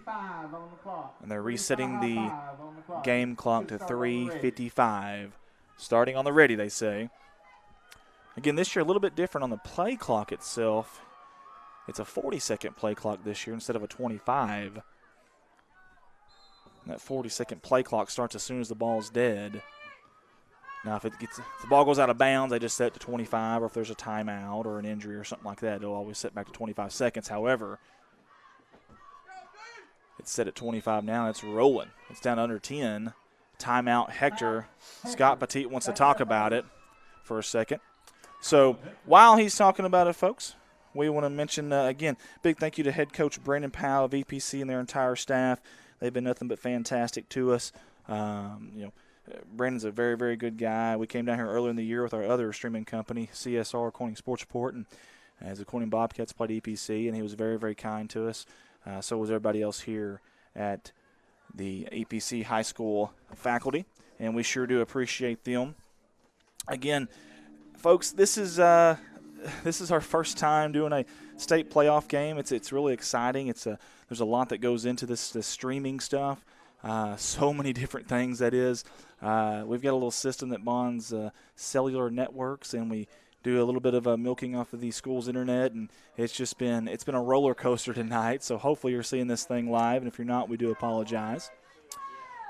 And they're resetting the game clock to 3:55. Starting on the ready, they say. Again, this year a little bit different on the play clock itself. It's a 40-second play clock this year instead of a 25. And that 40-second play clock starts as soon as the ball's dead. Now, if the ball goes out of bounds, they just set it to 25, or if there's a timeout or an injury or something like that, it'll always set back to 25 seconds. However, it's set at 25 now. It's rolling. It's down under 10. Timeout, Hector. Scott Petit wants to talk about it for a second. So while he's talking about it, folks, we want to mention, again, big thank you to head coach Brandon Powell of EPC and their entire staff. They've been nothing but fantastic to us. Brandon's a very, very good guy. We came down here earlier in the year with our other streaming company, CSR, Corning Sports Report, and as the Corning Bobcats played EPC, and he was very, very kind to us. So was everybody else here at the EPC high school faculty, and we sure do appreciate them. Again, folks, this is our first time doing a state playoff game. It's really exciting. There's a lot that goes into this streaming stuff. So many different things that is. We've got a little system that bonds cellular networks, and we do a little bit of milking off of the school's internet, and it's been a roller coaster tonight. So hopefully you're seeing this thing live, and if you're not, we do apologize.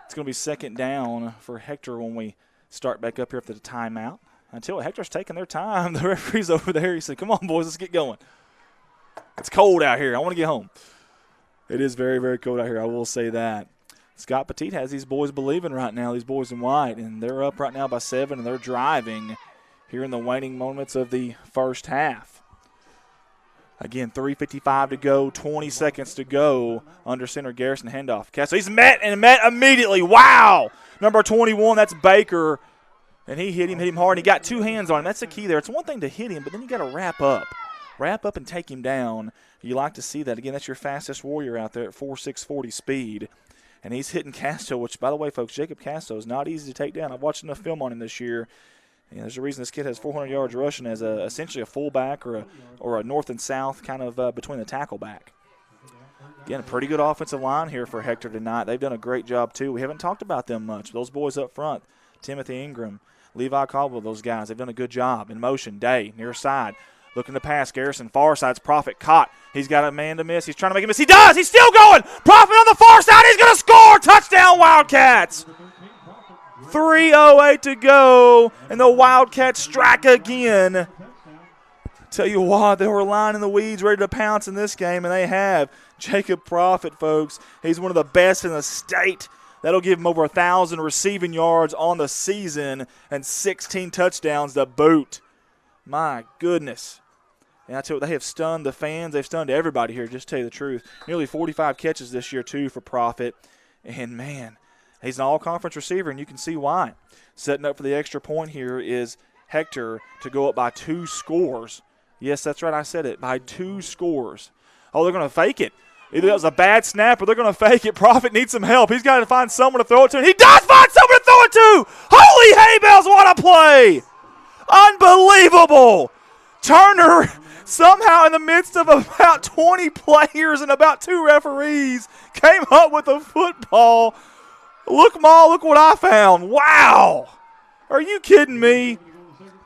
It's going to be second down for Hector when we start back up here after the timeout. Until Hector's taking their time, the referee's over there. He said, "Come on, boys, let's get going. It's cold out here. I want to get home." It is very, very cold out here. I will say that. Scott Petit has these boys believing right now, these boys in white, and they're up right now by 7, and they're driving here in the waning moments of the first half. Again, 3:55 to go, 20 seconds to go under center. Garrison handoff. So he's met immediately. Wow! Number 21, that's Baker, and he hit him hard, and he got two hands on him. That's the key there. It's one thing to hit him, but then you got to wrap up and take him down. You like to see that. Again, that's your fastest warrior out there at 4.640 speed. And he's hitting Casto, which, by the way, folks, Jacob Casto is not easy to take down. I've watched enough film on him this year. And there's a reason this kid has 400 yards rushing as essentially a fullback or a north and south kind of between the tackle back. Again, a pretty good offensive line here for Hector tonight. They've done a great job, too. We haven't talked about them much. Those boys up front, Timothy Ingram, Levi Caldwell, those guys, they've done a good job. In motion, Day, near side. Looking to pass. Garrison, far side's Prophet caught. He's got a man to miss. He's trying to make him miss. He does. He's still going. Prophet on the far side. He's going to score. Touchdown, Wildcats. 3:08 to go, and the Wildcats strike again. Tell you what, they were lying in the weeds ready to pounce in this game, and they have. Jacob Prophet, folks, he's one of the best in the state. That'll give him over 1,000 receiving yards on the season and 16 touchdowns to boot. My goodness. And I tell you what, they have stunned the fans. They've stunned everybody here, just to tell you the truth. Nearly 45 catches this year, too, for Prophet. And, man, he's an all-conference receiver, and you can see why. Setting up for the extra point here is Hector to go up by 2 scores. Yes, that's right, I said it, by 2 scores. Oh, they're going to fake it. Either that was a bad snap or they're going to fake it. Prophet needs some help. He's got to find someone to throw it to. And he does find someone to throw it to! Holy hay bells, what a play! Unbelievable! Turner, somehow in the midst of about 20 players and about 2 referees, came up with a football. Look, Ma, look what I found. Wow! Are you kidding me?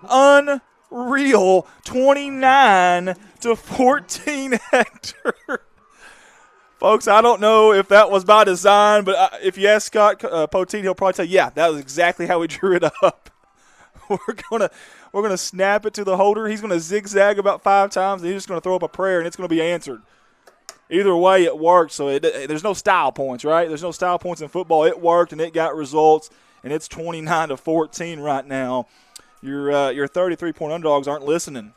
Unreal. 29-14 Hector. Folks, I don't know if that was by design, but if you ask Scott Poteet, he'll probably tell you, yeah, that was exactly how we drew it up. We're gonna snap it to the holder. He's gonna zigzag about 5 times, and he's just gonna throw up a prayer, and it's gonna be answered. Either way, it worked. So there's no style points, right? There's no style points in football. It worked, and it got results, and it's 29-14 right now. Your 33-point underdogs aren't listening.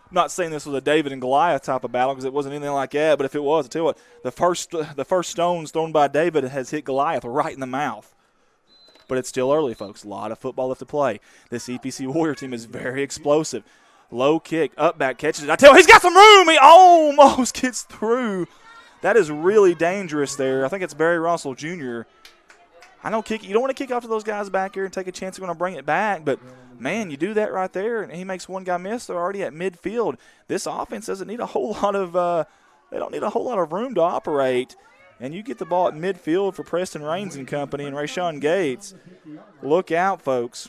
I'm not saying this was a David and Goliath type of battle because it wasn't anything like that, but if it was, I tell you what, the first stones thrown by David has hit Goliath right in the mouth. But it's still early, folks. A lot of football left to play. This EPC Warrior team is very explosive. Low kick, up back, catches it. I tell you, he's got some room. He almost gets through. That is really dangerous there. I think it's Barry Russell Jr. I know you don't want to kick off to those guys back here and take a chance they're going to bring it back, but, man, you do that right there, and he makes one guy miss. They're already at midfield. This offense doesn't need a whole lot of they don't need a whole lot of room to operate. and you get the ball at midfield for Preston Raines and company and Rayshawn Gates. Look out, folks.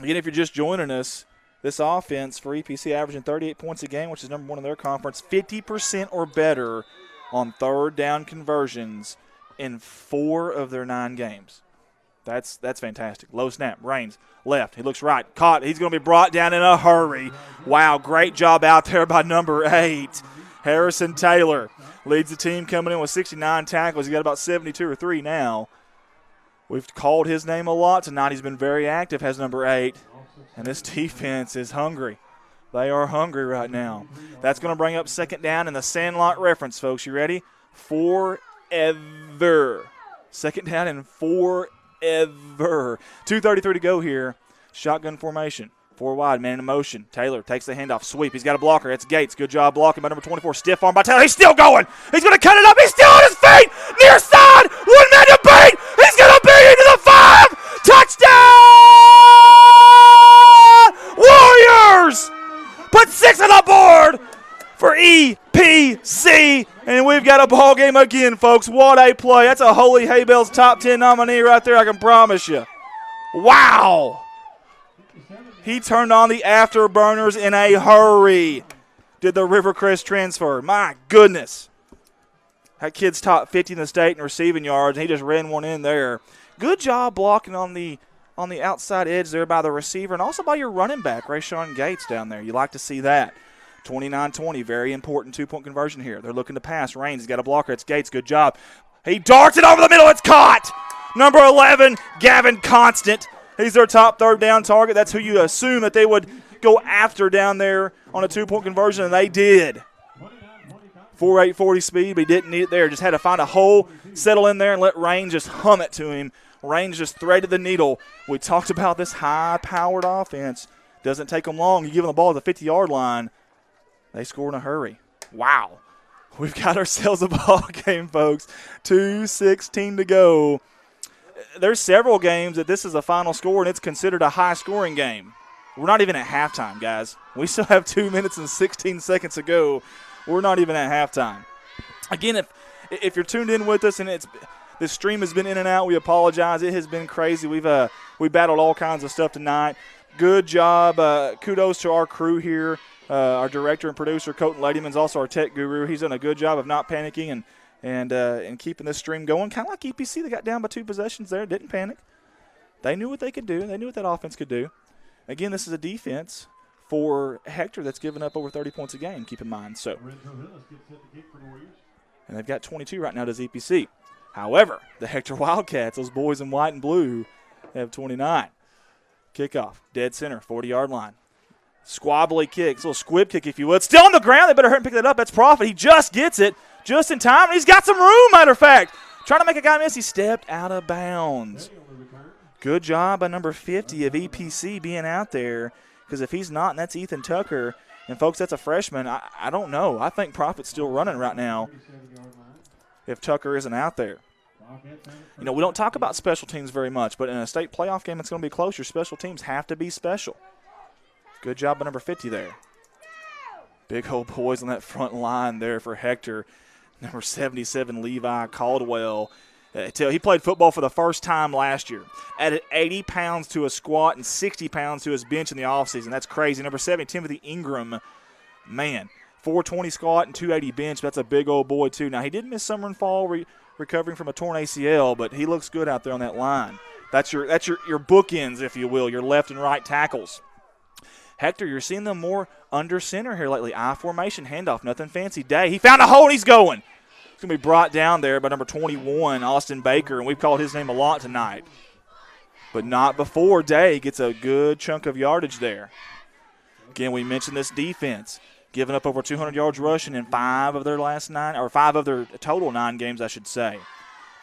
Again, if you're just joining us, this offense for EPC averaging 38 points a game, which is number 1 in their conference, 50% or better on third down conversions in 4 of their 9 games. That's fantastic. Low snap, Raines, left. He looks right, caught. He's going to be brought down in a hurry. Wow, great job out there by number 8. Harrison Taylor leads the team coming in with 69 tackles. He's got about 72 or 3 now. We've called his name a lot tonight. He's been very active, has number 8. And this defense is hungry. They are hungry right now. That's going to bring up second down in the Sandlot reference, folks. You ready? Forever. Second down and forever. 2:33 to go here. Shotgun formation. 4 wide, man in motion. Taylor takes the handoff. Sweep. He's got a blocker. That's Gates. Good job blocking by number 24. Stiff arm by Taylor. He's still going. He's going to cut it up. He's still on his feet. Near side. 1 man to beat. He's going to beat into the 5. Touchdown! Warriors! Put 6 on the board for EPC. And we've got a ball game again, folks. What a play. That's a Holy Hay Bales top 10 nominee right there, I can promise you. Wow. He turned on the afterburners in a hurry. Did the Rivercrest transfer. My goodness. That kid's top 50 in the state in receiving yards, and he just ran one in there. Good job blocking on the outside edge there by the receiver and also by your running back, Rayshawn Gates down there. You like to see that. 29-20, very important 2-point conversion here. They're looking to pass. Raines has got a blocker. It's Gates. Good job. He darts it over the middle. It's caught. Number 11, Gavin Constant. He's their top third down target. That's who you assume that they would go after down there on a 2-point conversion, and they did. 4.8 40 speed, but he didn't need it there. Just had to find a hole, settle in there, and let Raines just hum it to him. Raines just threaded the needle. We talked about this high-powered offense. Doesn't take them long. You give them the ball at the 50-yard line, they score in a hurry. Wow. We've got ourselves a ball game, folks. 2:16 to go. There's several games that this is a final score, and it's considered a high-scoring game. We're not even at halftime, guys. We still have 2 minutes and 16 seconds to go. We're not even at halftime. Again, if you're tuned in with us and this stream has been in and out, we apologize. It has been crazy. We battled all kinds of stuff tonight. Good job. Kudos to our crew here. Our director and producer, Colton Ladyman's also our tech guru. He's done a good job of not panicking and keeping this stream going. Kind of like EPC. They got down by 2 possessions there. Didn't panic. They knew what they could do. They knew what that offense could do. Again, this is a defense for Hector that's given up over 30 points a game, keep in mind. So, and they've got 22 right now, does EPC. However, the Hector Wildcats, those boys in white and blue, have 29. Kickoff, dead center, 40-yard line. Squabbly kick, little squib kick, if you would. Still on the ground. They better hurry and pick that up. That's Profit. He just gets it just in time, and he's got some room, matter of fact. Trying to make a guy miss. He stepped out of bounds. Good job by number 50 of EPC being out there, because if he's not, and that's Ethan Tucker, and, folks, that's a freshman, I don't know. I think Profit's still running right now if Tucker isn't out there. You know, we don't talk about special teams very much, but in a state playoff game, it's going to be close. Your special teams have to be special. Good job by number 50 there. Big old boys on that front line there for Hector. Number 77, Levi Caldwell. He played football for the first time last year. Added 80 pounds to his squat and 60 pounds to his bench in the offseason. That's crazy. Number 7, Timothy Ingram. Man, 420 squat and 280 bench. That's a big old boy, too. Now, he did miss summer and fall recovering from a torn ACL, but he looks good out there on that line. That's your bookends, if you will, your left and right tackles. Hector, you're seeing them more under center here lately. I formation, handoff, nothing fancy. Day, he found a hole and he's going. It's going to be brought down there by number 21, Austin Baker, and we've called his name a lot tonight. But not before Day gets a good chunk of yardage there. Again, we mentioned this defense, giving up over 200 yards rushing in 5 of their total 9 games, I should say.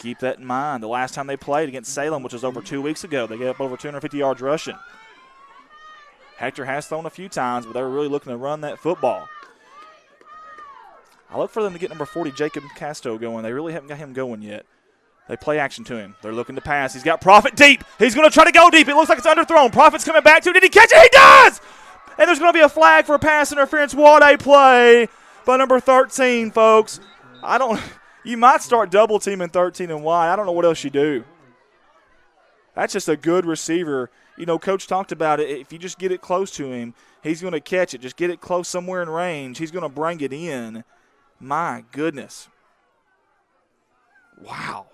Keep that in mind. The last time they played against Salem, which was over 2 weeks ago, they gave up over 250 yards rushing. Hector has thrown a few times, but they're really looking to run that football. I look for them to get number 40, Jacob Casto, going. They really haven't got him going yet. They play action to him. They're looking to pass. He's got Profit deep. He's going to try to go deep. It looks like it's underthrown. Profit's coming back to it. Did he catch it? He does! And there's going to be a flag for pass interference. What a play by number 13, folks. You might start double teaming 13 and wide. I don't know what else you do. That's just a good receiver. You know, Coach talked about it. If you just get it close to him, he's going to catch it. Just get it close somewhere in range. He's going to bring it in. My goodness. Wow.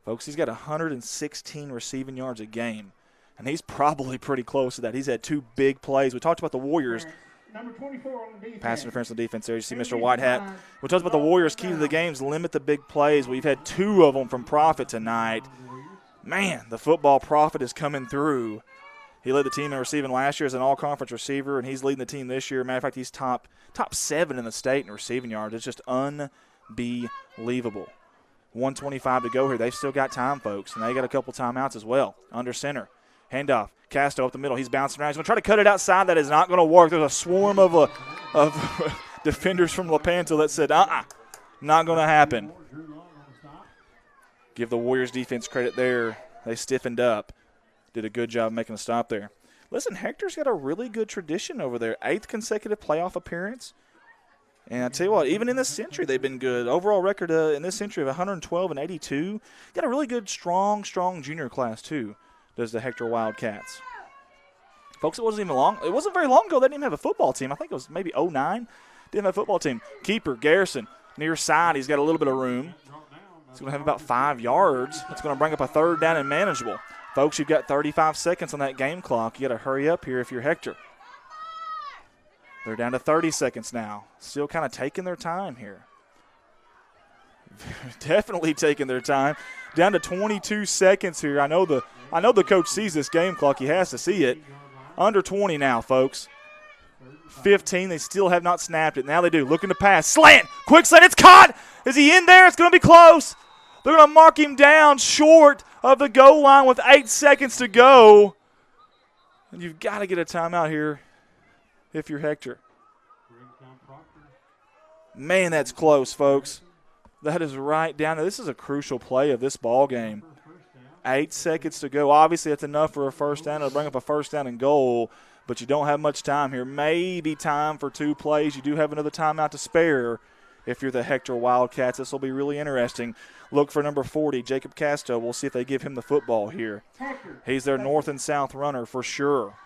Folks, he's got 116 receiving yards a game, and he's probably pretty close to that. He's had 2 big plays. We talked about the Warriors. Number 24 on the defense. Pass interference on defense there. You see Mr. Whitehat. We talked about the Warriors' key to the game is limit the big plays. We've had 2 of them from Prophet tonight. Man, the football Prophet is coming through. He led the team in receiving last year as an all-conference receiver, and he's leading the team this year. Matter of fact, he's top 7 in the state in receiving yards. It's just unbelievable. 1:25 to go here. They've still got time, folks, and they got a couple timeouts as well. Under center. Handoff. Casto up the middle. He's bouncing around. He's going to try to cut it outside. That is not going to work. There's a swarm of defenders from Lepanto that said, not going to happen. Give the Warriors defense credit there. They stiffened up. Did a good job making a stop there. Listen, Hector's got a really good tradition over there. 8th consecutive playoff appearance. And I tell you what, even in this century, they've been good. Overall record in this century of 112 and 82. Got a really good, strong junior class, too, does the Hector Wildcats. Folks, it wasn't even long. It wasn't very long ago they didn't even have a football team. I think it was maybe 09. Didn't have a football team. Keeper, Garrison, near side. He's got a little bit of room. He's going to have about 5 yards. That's going to bring up a 3rd down and manageable. Folks, you've got 35 seconds on that game clock. You got to hurry up here if you're Hector. They're down to 30 seconds now. Still kind of taking their time here. Definitely taking their time. Down to 22 seconds here. I know the coach sees this game clock. He has to see it. Under 20 now, folks. 15. They still have not snapped it. Now they do. Looking to pass. Slant. Quick slant. It's caught. Is he in there? It's going to be close. They're going to mark him down short of the goal line with 8 seconds to go. And you've got to get a timeout here if you're Hector. Man, that's close, folks. That is right down. This is a crucial play of this ball game. 8 seconds to go. Obviously, that's enough for a first down. It'll bring up a first down and goal, but you don't have much time here. Maybe time for 2 plays. You do have another timeout to spare if you're the Hector Wildcats. This will be really interesting. Look for number 40, Jacob Casto. We'll see if they give him the football here. He's their north and south runner for sure.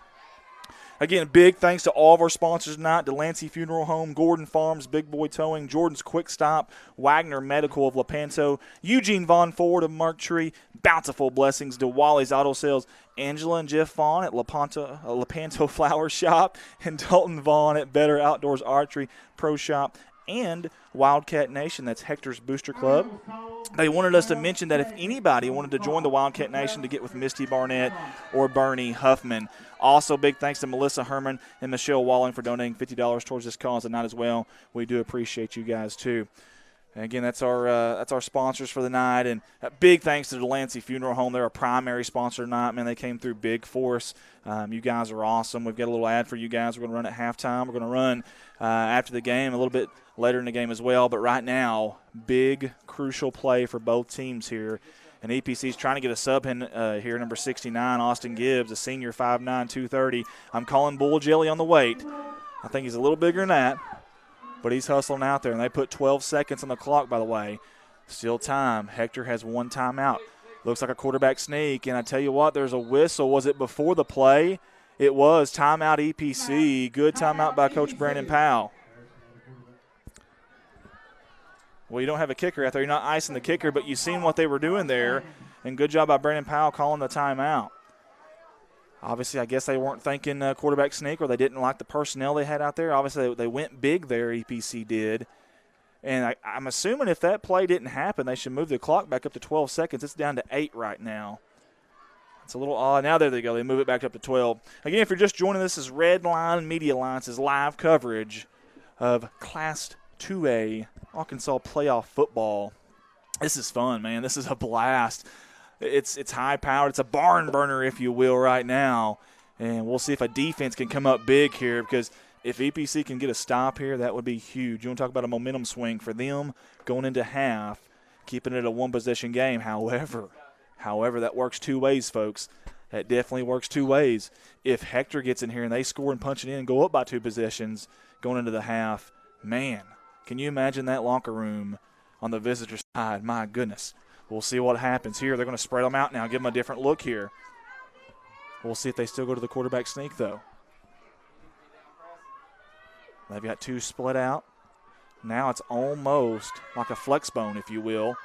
Again, big thanks to all of our sponsors tonight, Delancey Funeral Home, Gordon Farms, Big Boy Towing, Jordan's Quick Stop, Wagner Medical of Lepanto, Eugene Von Ford of Marktree, Bountiful Blessings, DeWally's Auto Sales, Angela and Jeff Vaughn at Lepanto Flower Shop, and Dalton Vaughn at Better Outdoors Archery Pro Shop, and Wildcat Nation. That's Hector's Booster Club. They wanted us to mention that if anybody wanted to join the Wildcat Nation to get with Misty Barnett or Bernie Huffman. Also, big thanks to Melissa Herman and Michelle Walling for donating $50 towards this cause tonight as well. We do appreciate you guys, too. And again, that's our sponsors for the night. And big thanks to the Delancey Funeral Home. They're a primary sponsor tonight. Man, they came through big for us. You guys are awesome. We've got a little ad for you guys. We're going to run at halftime. We're going to run after the game, a little bit later in the game as well. But right now, big, crucial play for both teams here. And EPC is trying to get a sub in here, number 69, Austin Gibbs, a senior, 5'9", 230. I'm calling Bull Jelly on the weight. I think he's a little bigger than that. But he's hustling out there, and they put 12 seconds on the clock, by the way. Still time. Hector has 1 timeout. Looks like a quarterback sneak, and I tell you what, there's a whistle. Was it before the play? It was. Timeout EPC. Good timeout by Coach Brandon Powell. Well, you don't have a kicker out there. You're not icing the kicker, but you've seen what they were doing there, and good job by Brandon Powell calling the timeout. Obviously, I guess they weren't thinking quarterback sneak, or they didn't like the personnel they had out there. Obviously, they went big there, EPC did. And I'm assuming if that play didn't happen, they should move the clock back up to 12 seconds. It's down to 8 right now. It's a little odd. Now there they go. They move it back up to 12. Again, if you're just joining, this is Redline Media Alliance's live coverage of Class 2A Arkansas playoff football. This is fun, man. This is a blast. It's high-powered. It's a barn burner, if you will, right now. And we'll see if a defense can come up big here, because if EPC can get a stop here, that would be huge. You want to talk about a momentum swing for them going into half, keeping it a one-possession game. However, that works 2 ways, folks. That definitely works 2 ways. If Hector gets in here and they score and punch it in and go up by 2 possessions going into the half, man, can you imagine that locker room on the visitor side. My goodness. We'll see what happens here. They're going to spread them out now, give them a different look here. We'll see if they still go to the quarterback sneak, though. They've got 2 split out. Now it's almost like a flex bone, if you will.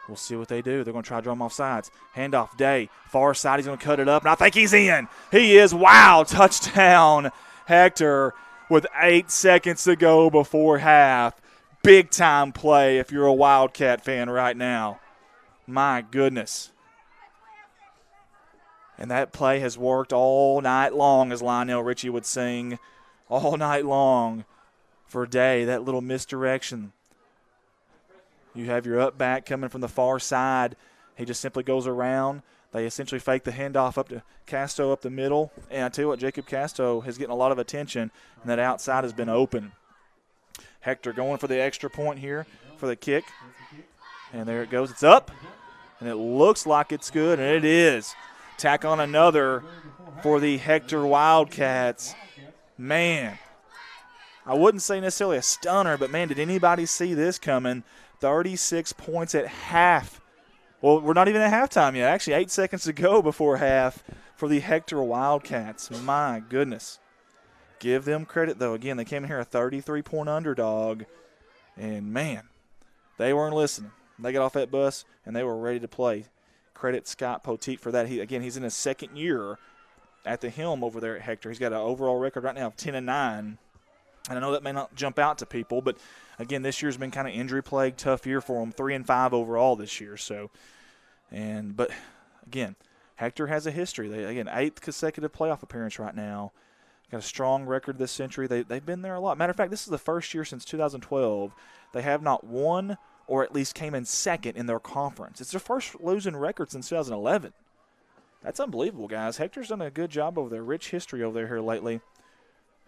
We'll see what they do. They're going to try to draw them off sides. Handoff, Day. Far side, he's going to cut it up, and I think he's in. He is. Wow, touchdown, Hector, with 8 seconds to go before half. Big-time play if you're a Wildcat fan right now. My goodness. And that play has worked all night long, as Lionel Richie would sing. All night long for Day, that little misdirection. You have your up back coming from the far side. He just simply goes around. They essentially fake the handoff up to Casto up the middle. And I tell you what, Jacob Casto is getting a lot of attention, and that outside has been open. Hector going for the extra point here for the kick. And there it goes. It's up, and it looks like it's good, and it is. Tack on another for the Hector Wildcats. Man, I wouldn't say necessarily a stunner, but, man, did anybody see this coming? 36 points at half. Well, we're not even at halftime yet. Actually, 8 seconds to go before half for the Hector Wildcats. My goodness. Give them credit, though. Again, they came in here a 33-point underdog, and, man, they weren't listening. They got off that bus, and they were ready to play. Credit Scott Poteet for that. He's in his second year at the helm over there at Hector. He's got an overall record right now of 10-9. And I know that may not jump out to people, but, again, this year's been kind of injury-plagued, tough year for them. 3-5 overall this year. But, again, Hector has a history. They, again, 8th consecutive playoff appearance right now. Got a strong record this century. They've been there a lot. Matter of fact, this is the first year since 2012 they have not won or at least came in second in their conference. It's their first losing record since 2011. That's unbelievable, guys. Hector's done a good job over there. Rich history over there here lately.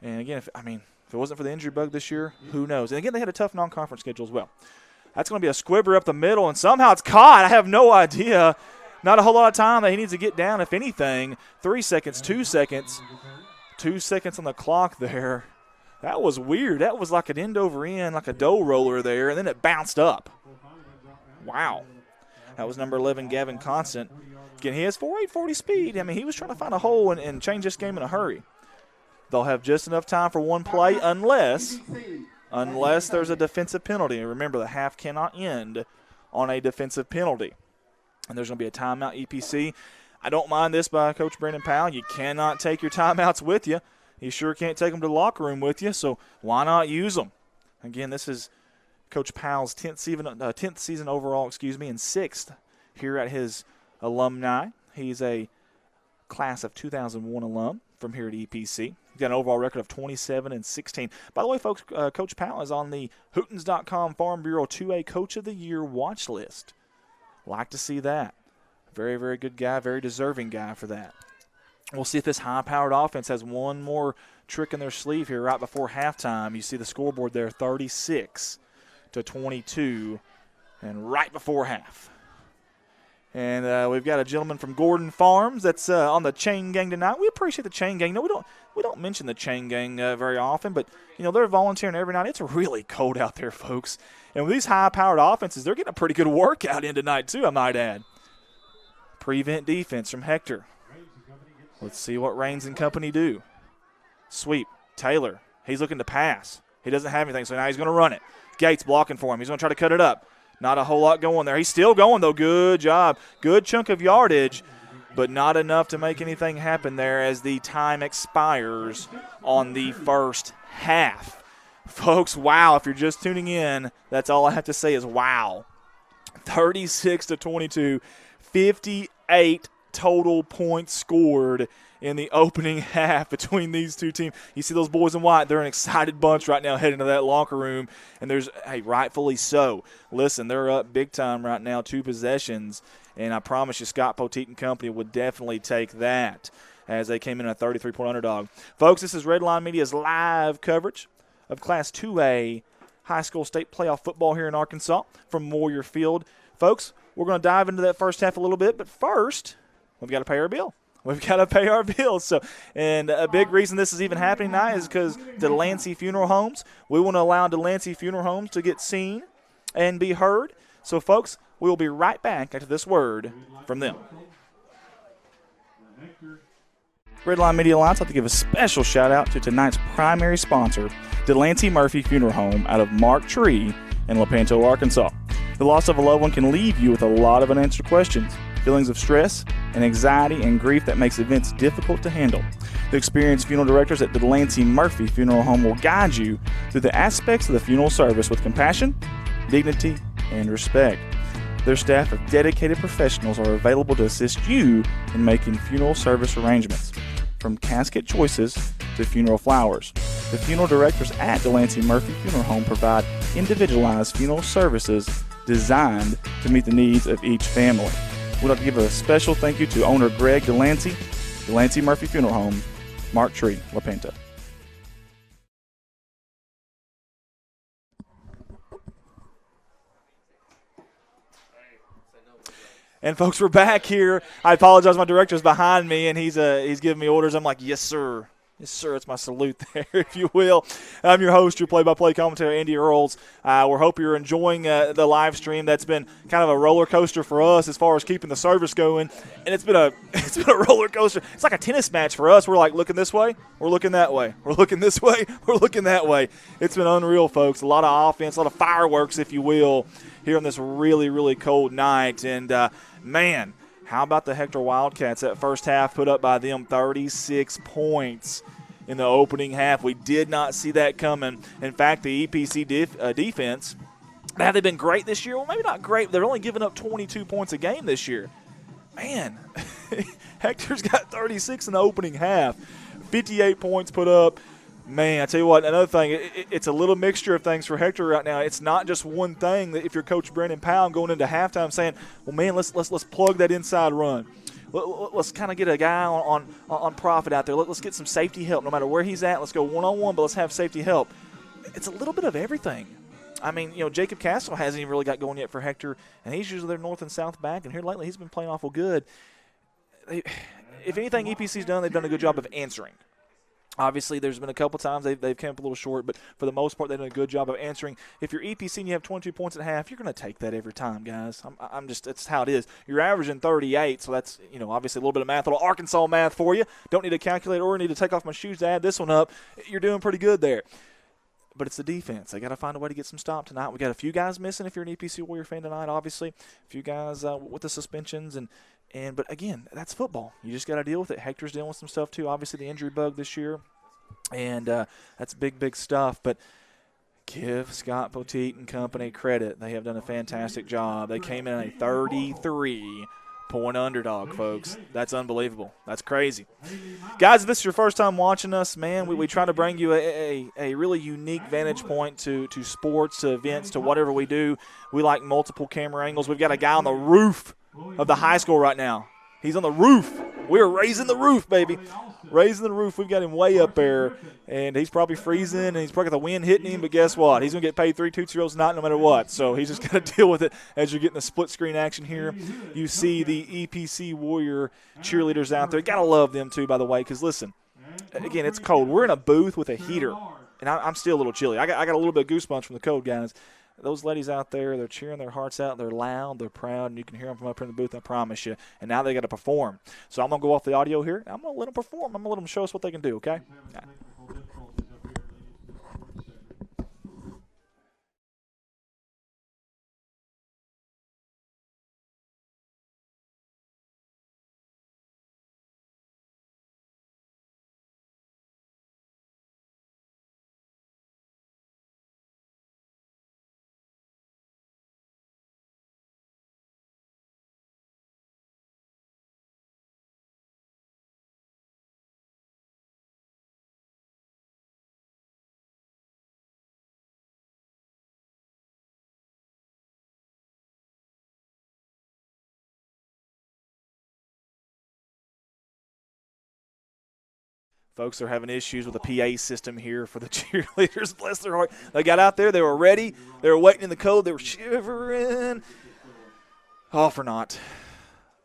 And, again, if it wasn't for the injury bug this year, who knows? And, again, they had a tough non-conference schedule as well. That's going to be a squibber up the middle, and somehow it's caught. I have no idea. Not a whole lot of time that he needs to get down, if anything. 3 seconds, 2 seconds. 2 seconds on the clock there. That was weird. That was like an end over end, like a dough roller there, and then it bounced up. Wow. That was number 11, Gavin Constant. Again, he has 4.840 speed. He was trying to find a hole and change this game in a hurry. They'll have just enough time for one play unless there's a defensive penalty. And remember, the half cannot end on a defensive penalty. And there's going to be a timeout, EPC. I don't mind this by Coach Brandon Powell. You cannot take your timeouts with you. You sure can't take them to the locker room with you, so why not use them? Again, this is Coach Powell's 10th season overall, and 6th here at his alumni. He's a class of 2001 alum from here at EPC. He's got an overall record of 27-16. By the way, folks, Coach Powell is on the Hootens.com Farm Bureau 2A Coach of the Year watch list. Like to see that. Very, very good guy, very deserving guy for that. We'll see if this high-powered offense has one more trick in their sleeve here right before halftime. You see the scoreboard there, 36-22, and right before half. And we've got a gentleman from Gordon Farms that's on the chain gang tonight. We appreciate the chain gang. No, we don't mention the chain gang very often, but they're volunteering every night. It's really cold out there, folks. And with these high-powered offenses, they're getting a pretty good workout in tonight too, I might add. Prevent defense from Hector. Let's see what Raines and company do. Sweep. Taylor. He's looking to pass. He doesn't have anything, so now he's going to run it. Gates blocking for him. He's going to try to cut it up. Not a whole lot going there. He's still going, though. Good job. Good chunk of yardage, but not enough to make anything happen there as the time expires on the first half. Folks, wow. If you're just tuning in, that's all I have to say is wow. 36-22, 58 total points scored in the opening half between these two teams. You see those boys in white, they're an excited bunch right now heading to that locker room, and rightfully so. Listen, they're up big time right now, 2 possessions, and I promise you Scott Poteet and company would definitely take that as they came in a 33-point underdog. Folks, this is Redline Media's live coverage of Class 2A high school state playoff football here in Arkansas from Warrior Field. Folks, we're going to dive into that first half a little bit, but first, we've got to pay our bill. So, and a big reason this is even happening now is because Delancey Funeral Homes. We want to allow Delancey Funeral Homes to get seen and be heard. So, folks, we will be right back after this word from them. Redline Media Alliance, I'd like to give a special shout-out to tonight's primary sponsor, Delancey Murphy Funeral Home out of Mark Tree in Lepanto, Arkansas. The loss of a loved one can leave you with a lot of unanswered questions, feelings of stress and anxiety and grief that makes events difficult to handle. The experienced funeral directors at the Delancey Murphy Funeral Home will guide you through the aspects of the funeral service with compassion, dignity, and respect. Their staff of dedicated professionals are available to assist you in making funeral service arrangements, from casket choices to funeral flowers. The funeral directors at Delancey Murphy Funeral Home provide individualized funeral services designed to meet the needs of each family. We'd like to give a special thank you to owner Greg Delancey, Delancey Murphy Funeral Home, Mark Tree, Lepanto. And folks, we're back here. I apologize, my director's behind me, and he's giving me orders. I'm like, yes, sir. Yes, sir. It's my salute there, if you will. I'm your host, your play-by-play commentator, Andy Earls. We hope you're enjoying the live stream. That's been kind of a roller coaster for us as far as keeping the service going, and it's been a roller coaster. It's like a tennis match for us. We're like looking this way, we're looking that way, we're looking this way, we're looking that way. It's been unreal, folks. A lot of offense, a lot of fireworks, if you will, here on this really, really cold night. And man, how about the Hector Wildcats? That first half put up by them 36 points in the opening half. We did not see that coming. In fact, the EPC defense, have they been great this year? Well, maybe not great. They're only giving up 22 points a game this year. Man, Hector's got 36 in the opening half. 58 points put up. Man, I tell you what, another thing, it's a little mixture of things for Hector right now. It's not just one thing that if you're Coach Brandon Powell going into halftime saying, well, man, let's plug that inside run. Let's kind of get a guy on profit out there. Let's get some safety help no matter where he's at. Let's go one-on-one, but let's have safety help. It's a little bit of everything. I mean, Jacob Castle hasn't even really got going yet for Hector, and he's usually their north and south back, and here lately he's been playing awful good. If anything EPC's done, they've done a good job of answering. Obviously, there's been a couple times they've come up a little short, but for the most part, they've done a good job of answering. If you're EPC and you have 22 points at half, you're going to take that every time, guys. That's how it is. You're averaging 38, so that's, obviously a little bit of math, a little Arkansas math for you. Don't need a calculator or need to take off my shoes to add this one up. You're doing pretty good there. But it's the defense. They got to find a way to get some stop tonight. We got a few guys missing if you're an EPC Warrior fan tonight, obviously. A few guys with the suspensions but again, that's football. You just got to deal with it. Hector's dealing with some stuff too. Obviously, the injury bug this year. And that's big, big stuff. But give Scott Poteet and company credit. They have done a fantastic job. They came in a 33-point underdog, folks. That's unbelievable. That's crazy. Guys, if this is your first time watching us, man, we try to bring you a really unique vantage point to sports, to events, to whatever we do. We like multiple camera angles. We've got a guy on the roof of the high school right now. He's on the roof. We're raising the roof, baby. Raising the roof. We've got him way up there, and he's probably freezing, and he's probably got the wind hitting him, but guess what? He's going to get paid 3 2-0s tonight no matter what, so he's just got to deal with it as you're getting the split-screen action here. You see the EPC Warrior cheerleaders out there. Got to love them, too, by the way, because, listen, again, it's cold. We're in a booth with a heater, and I'm still a little chilly. I got a little bit of goosebumps from the cold, guys. Those ladies out there, they're cheering their hearts out. They're loud. They're proud. And you can hear them from up here in the booth, I promise you. And now they got to perform. So I'm going to go off the audio here. I'm going to let them perform. I'm going to let them show us what they can do, okay? Folks are having issues with the PA system here for the cheerleaders. Bless their heart. They got out there. They were ready. They were waiting in the cold. They were shivering. All for naught.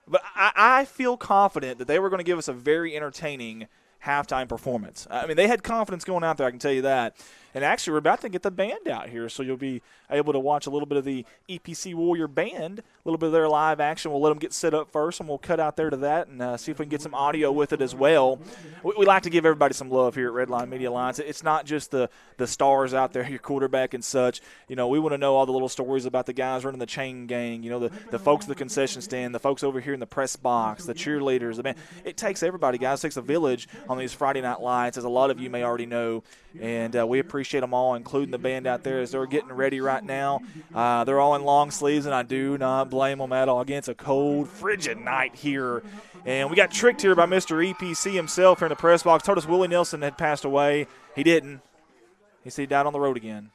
But I feel confident that they were going to give us a very entertaining halftime performance. I mean, they had confidence going out there, I can tell you that. And actually, we're about to get the band out here, so you'll be able to watch a little bit of the EPC Warrior Band, a little bit of their live action. We'll let them get set up first, and we'll cut out there to that and see if we can get some audio with it as well. We like to give everybody some love here at Redline Media Alliance. It's not just the stars out there, your quarterback and such. We want to know all the little stories about the guys running the chain gang, the folks at the concession stand, the folks over here in the press box, the cheerleaders. Man, it takes everybody, guys. It takes a village on these Friday Night Lights, as a lot of you may already know. And we appreciate them all, including the band out there as they're getting ready right now. They're all in long sleeves, and I do not blame them at all. Again, it's a cold, frigid night here. And we got tricked here by Mr. EPC himself here in the press box. Told us Willie Nelson had passed away. He didn't. He said he died on the road again.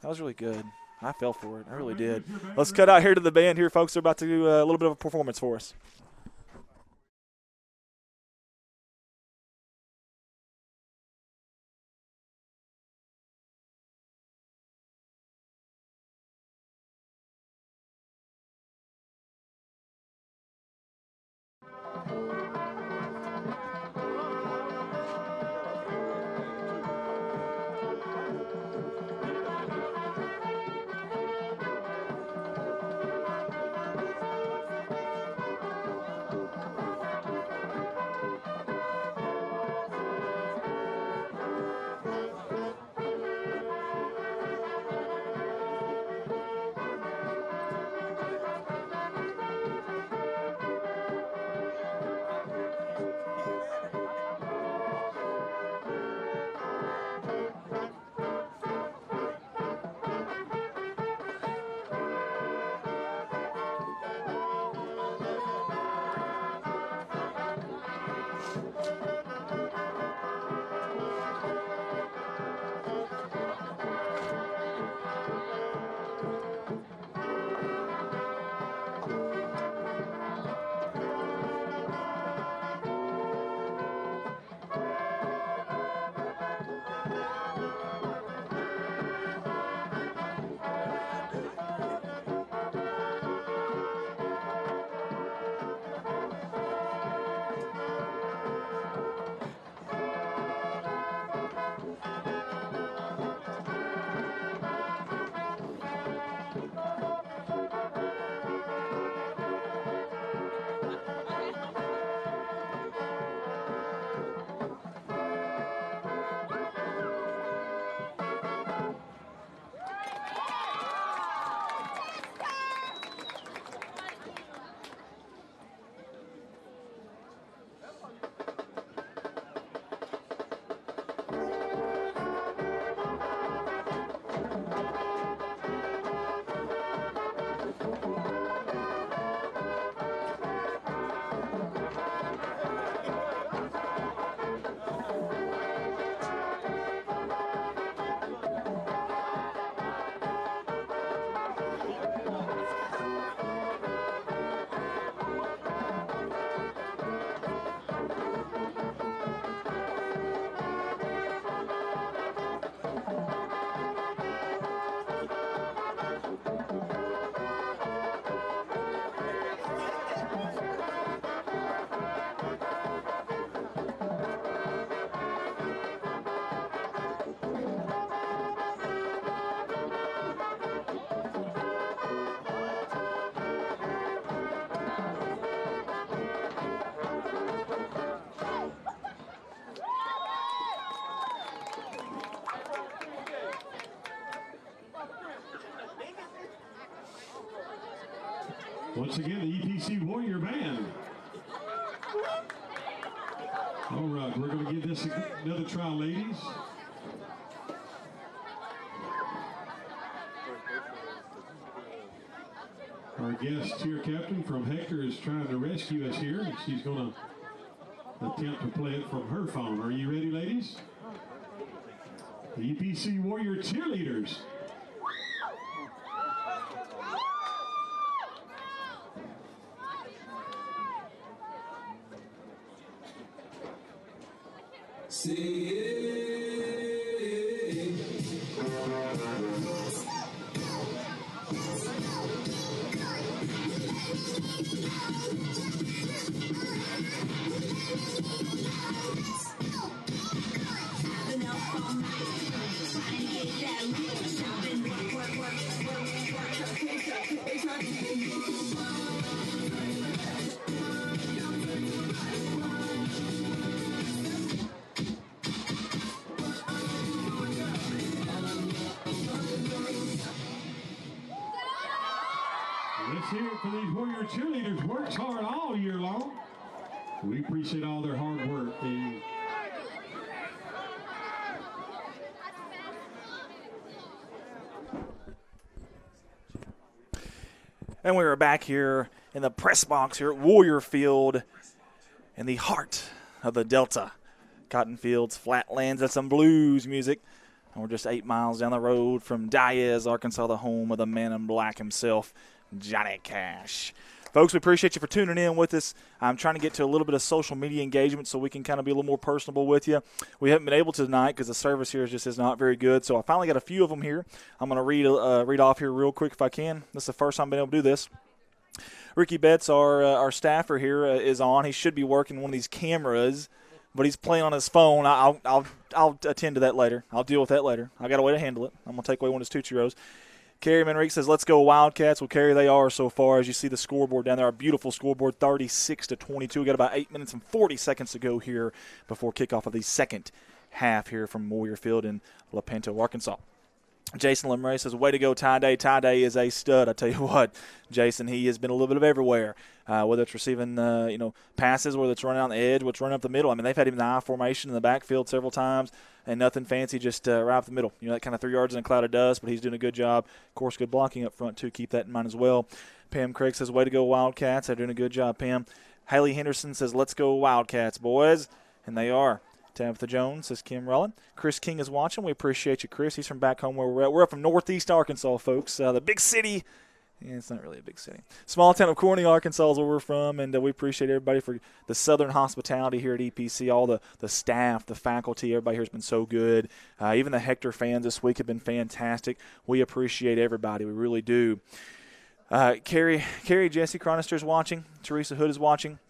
That was really good. I fell for it. I really did. Let's cut out here to the band here, folks. They're about to do a little bit of a performance for us. Once again, the EPC Warrior Band. All right, we're going to give this another try, ladies. Our guest cheer captain from Hector is trying to rescue us here. She's going to attempt to play it from her phone. Are you ready, ladies? The EPC Warrior cheerleaders. Let's hear it for these Warrior cheerleaders. Works hard all year long. We appreciate all their hard work. And we are back here in the press box here at Warrior Field in the heart of the Delta. Cotton Fields, Flatlands, that's some blues music. And we're just 8 miles down the road from Diaz, Arkansas, the home of the man in black himself, Johnny Cash. Folks, we appreciate you for tuning in with us. I'm trying to get to a little bit of social media engagement so we can kind of be a little more personable with you. We haven't been able to tonight because the service here is not very good. So I finally got a few of them here. I'm going to read off here real quick if I can. This is the first time I've been able to do this. Ricky Betts, our staffer here, is on. He should be working one of these cameras, but he's playing on his phone. I'll attend to that later. I'll deal with that later. I got a way to handle it. I'm going to take away one of his Tootsie Rolls. Carrie Manrique says, let's go Wildcats. Well, Carrie, they are so far. As you see the scoreboard down there, our beautiful scoreboard, 36-22. We got about 8 minutes and 40 seconds to go here before kickoff of the second half here from Warrior Field in Lepanto, Arkansas. Jason Lemray says, way to go, Ty Day. Ty Day is a stud. I tell you what, Jason, he has been a little bit of everywhere, whether it's receiving passes, whether it's running on the edge, whether it's running up the middle. I mean, they've had him in the I formation in the backfield several times, and nothing fancy, just right up the middle. That kind of 3 yards in a cloud of dust, but he's doing a good job. Of course, good blocking up front, too. Keep that in mind as well. Pam Craig says, way to go, Wildcats. They're doing a good job, Pam. Haley Henderson says, let's go, Wildcats, boys. And they are. Tabitha Jones says Kim Rullen. Chris King is watching. We appreciate you, Chris. He's from back home where we're at. We're up from northeast Arkansas, folks. The big city. Yeah, it's not really a big city. Small town of Corning, Arkansas is where we're from, and we appreciate everybody for the southern hospitality here at EPC. All the staff, the faculty, everybody here has been so good. Even the Hector fans this week have been fantastic. We appreciate everybody. We really do. Carrie Jesse Chronister is watching. Teresa Hood is watching.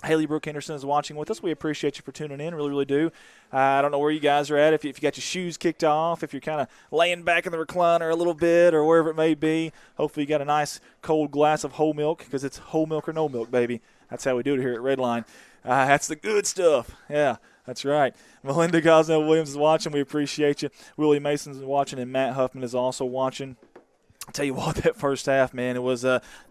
Haley Brooke Henderson is watching with us. We appreciate you for tuning in. Really, really do. I don't know where you guys are at. If you got your shoes kicked off, if you're kind of laying back in the recliner a little bit or wherever it may be, hopefully you got a nice cold glass of whole milk because it's whole milk or no milk, baby. That's how we do it here at Redline. That's the good stuff. Yeah, that's right. Melinda Gosnell-Williams is watching. We appreciate you. Willie Mason is watching, and Matt Huffman is also watching. I'll tell you what, that first half, man, it was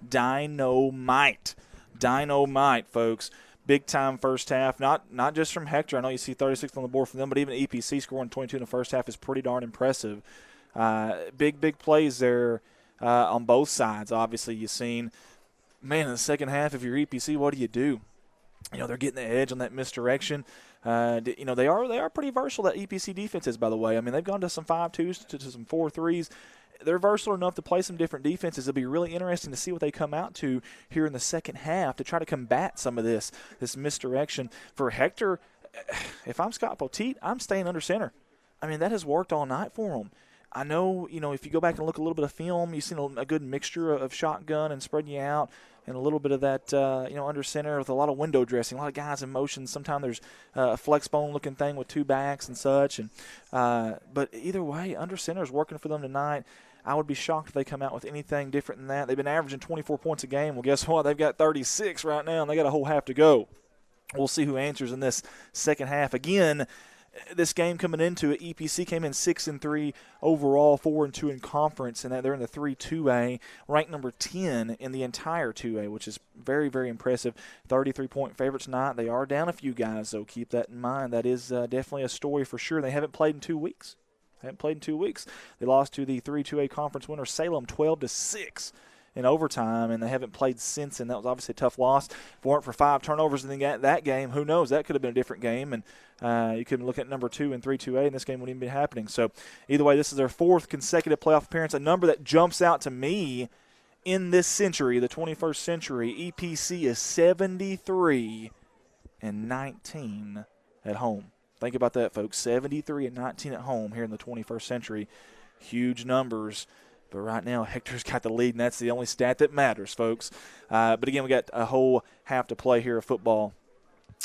dynamite. Dynamite, folks. Big-time first half, not just from Hector. I know you see 36 on the board for them, but even EPC scoring 22 in the first half is pretty darn impressive. Big plays there on both sides. Obviously, you've seen, man, in the second half, if you're EPC, what do? They're getting the edge on that misdirection. They are pretty versatile, that EPC defense is, by the way. I mean, they've gone to some 5-2s, to some 4-3s. They're versatile enough to play some different defenses. It'll be really interesting to see what they come out to here in the second half to try to combat some of this misdirection. For Hector, if I'm Scott Poteet, I'm staying under center. I mean, that has worked all night for him. I know, if you go back and look a little bit of film, you've seen a good mixture of shotgun and spreading you out and a little bit of that, under center with a lot of window dressing, a lot of guys in motion. Sometimes there's a flex bone looking thing with two backs and such. But either way, under center is working for them tonight. I would be shocked if they come out with anything different than that. They've been averaging 24 points a game. Well, guess what? They've got 36 right now, and they got a whole half to go. We'll see who answers in this second half. Again, this game coming into it, EPC came in 6-3 overall, 4-2 in conference, and they're in the 3-2A, ranked number 10 in the entire 2A, which is very, very impressive. 33-point favorites tonight. They are down a few guys, so keep that in mind. That is definitely a story for sure. They haven't played in 2 weeks. They lost to the 3-2A conference winner Salem 12-6 in overtime, and they haven't played since, and that was obviously a tough loss. If it weren't for 5 turnovers in that game, who knows? That could have been a different game, and you could look at number 2 in 3-2A, and this game wouldn't even be happening. So either way, this is their 4th consecutive playoff appearance, a number that jumps out to me in this century, the 21st century. EPC is 73-19 at home. Think about that, folks. 73-19 at home here in the 21st century. Huge numbers. But right now, Hector's got the lead, and that's the only stat that matters, folks. But again, we got a whole half to play here of football.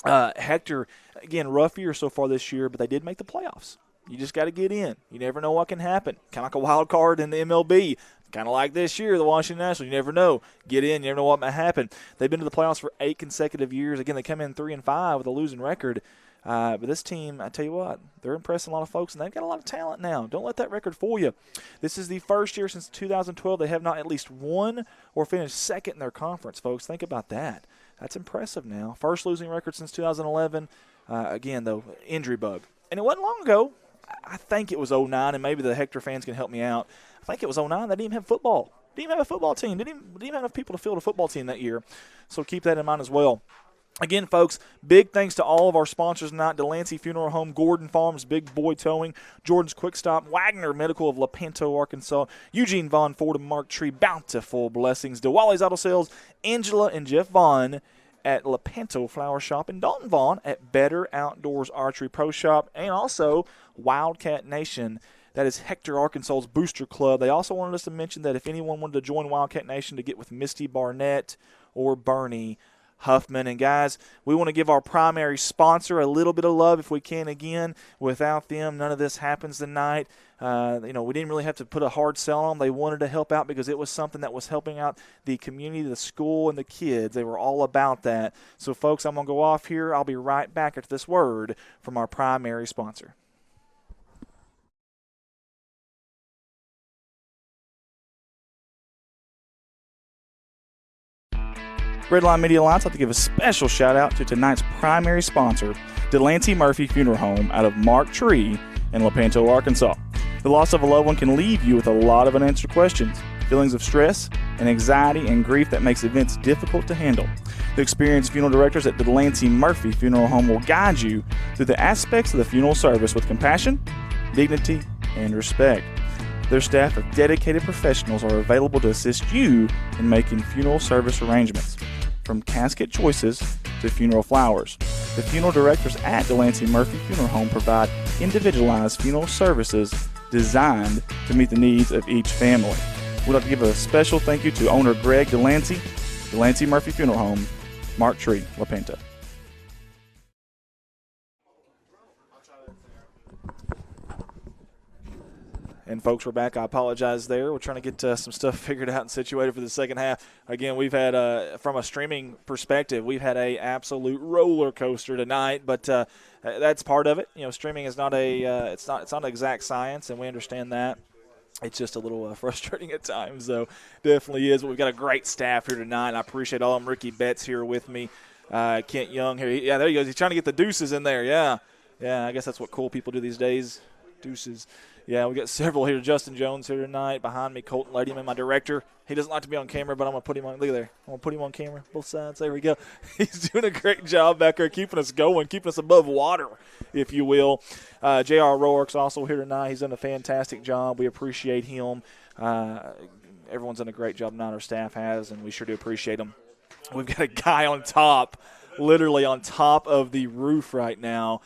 Hector, again, rough year so far this year, but they did make the playoffs. You just got to get in. You never know what can happen. Kind of like a wild card in the MLB. Kind of like this year, the Washington Nationals. You never know. Get in, you never know what might happen. They've been to the playoffs for 8 consecutive years. Again, they come in 3-5 with a losing record. But this team, I tell you what, they're impressing a lot of folks, and they've got a lot of talent now. Don't let that record fool you. This is the first year since 2012 they have not at least won or finished second in their conference, folks. Think about that. That's impressive now. First losing record since 2011. Again, though, injury bug. And it wasn't long ago. I think it was 09, and maybe the Hector fans can help me out. I think it was 09. They didn't even have football. Didn't even have a football team. Didn't even have enough people to field a football team that year. So keep that in mind as well. Again, folks, big thanks to all of our sponsors tonight: Delancey Funeral Home, Gordon Farms, Big Boy Towing, Jordan's Quick Stop, Wagner Medical of Lepanto, Arkansas, Eugene Vaughn Ford and Mark Tree, Bountiful Blessings, DeWally's Auto Sales, Angela and Jeff Vaughn at Lepanto Flower Shop, and Dalton Vaughn at Better Outdoors Archery Pro Shop, and also Wildcat Nation. That is Hector, Arkansas's booster club. They also wanted us to mention that if anyone wanted to join Wildcat Nation to get with Misty Barnett or Bernie Huffman. And, guys, we want to give our primary sponsor a little bit of love if we can. Again, without them, none of this happens tonight. We didn't really have to put a hard sell on them. They wanted to help out because it was something that was helping out the community, the school, and the kids. They were all about that. So, folks, I'm going to go off here. I'll be right back after this word from our primary sponsor. Redline Media Alliance, I'd like to give a special shout-out to tonight's primary sponsor, Delancey Murphy Funeral Home out of Mark Tree in Lepanto, Arkansas. The loss of a loved one can leave you with a lot of unanswered questions, feelings of stress and anxiety and grief that makes events difficult to handle. The experienced funeral directors at Delancey Murphy Funeral Home will guide you through the aspects of the funeral service with compassion, dignity, and respect. Their staff of dedicated professionals are available to assist you in making funeral service arrangements, from casket choices to funeral flowers. The funeral directors at Delancey Murphy Funeral Home provide individualized funeral services designed to meet the needs of each family. We'd like to give a special thank you to owner Greg Delancey, Delancey Murphy Funeral Home, Mark Tree, Lepanto. And, folks, we're back. I apologize there. We're trying to get some stuff figured out and situated for the second half. Again, we've had, from a streaming perspective, we've had a absolute roller coaster tonight, but that's part of it. Streaming is not it's not an exact science, and we understand that. It's just a little frustrating at times, though. Definitely is. But we've got a great staff here tonight, and I appreciate all of them. Ricky Betts here with me. Kent Young here. Yeah, there he goes. He's trying to get the deuces in there. Yeah, I guess that's what cool people do these days. Deuces. Yeah, we got several here. Justin Jones here tonight. Behind me, Colton Ladyman, my director. He doesn't like to be on camera, but I'm going to put him on. Look at there. I'm going to put him on camera, both sides. There we go. He's doing a great job back there, keeping us going, keeping us above water, if you will. J.R. Roark's also here tonight. He's done a fantastic job. We appreciate him. Everyone's done a great job tonight. Our staff has, and we sure do appreciate them. We've got a guy on top, literally on top of the roof right now,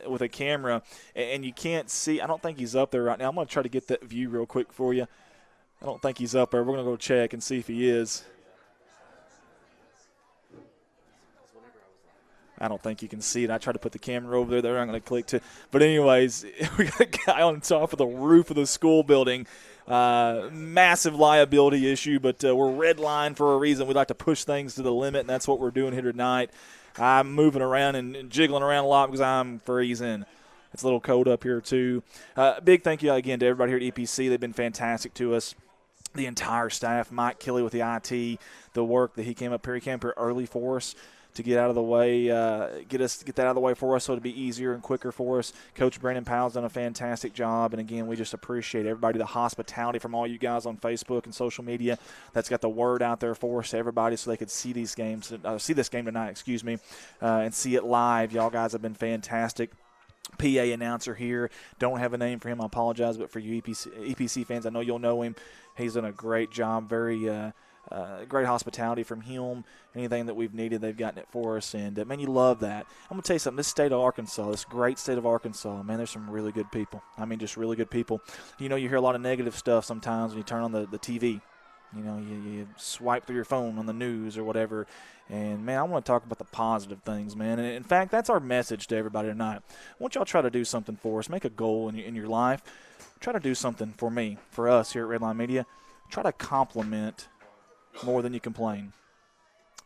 with a camera, and you can't see. I don't think he's up there right now. I'm going to try to get that view real quick for you. I don't think he's up there. We're going to go check and see if he is. I don't think you can see it. I tried to put the camera over there. They're not going to click to. But anyways, we got a guy on top of the roof of the school building. Massive liability issue, but we're Redline for a reason. We like to push things to the limit, and that's what we're doing here tonight. I'm moving around and jiggling around a lot because I'm freezing. It's a little cold up here, too. Big thank you again to everybody here at EPC. They've been fantastic to us. The entire staff, Mike Kelly with the IT, the work that he came up here early for us to get out of the way, get that out of the way for us so it'd be easier and quicker for us. Coach Brandon Powell's done a fantastic job, and again, we just appreciate everybody, the hospitality from all you guys on Facebook and social media that's got the word out there for us to everybody so they could see these games, see this game tonight, and see it live. Y'all guys have been fantastic. PA announcer here. Don't have a name for him. I apologize, but for you EPC fans, I know you'll know him. He's done a great job. Very great hospitality from him. Anything that we've needed, they've gotten it for us. And, man, you love that. I'm going to tell you something. This state of Arkansas, this great state of Arkansas, man, there's some really good people. I mean, just really good people. You hear a lot of negative stuff sometimes when you turn on the TV. You swipe through your phone on the news or whatever. And, man, I want to talk about the positive things, man. And, in fact, that's our message to everybody tonight. I want y'all to try to do something for us. Make a goal in your life. try to do something for me, for us here at Redline Media. Try to compliment more than you complain.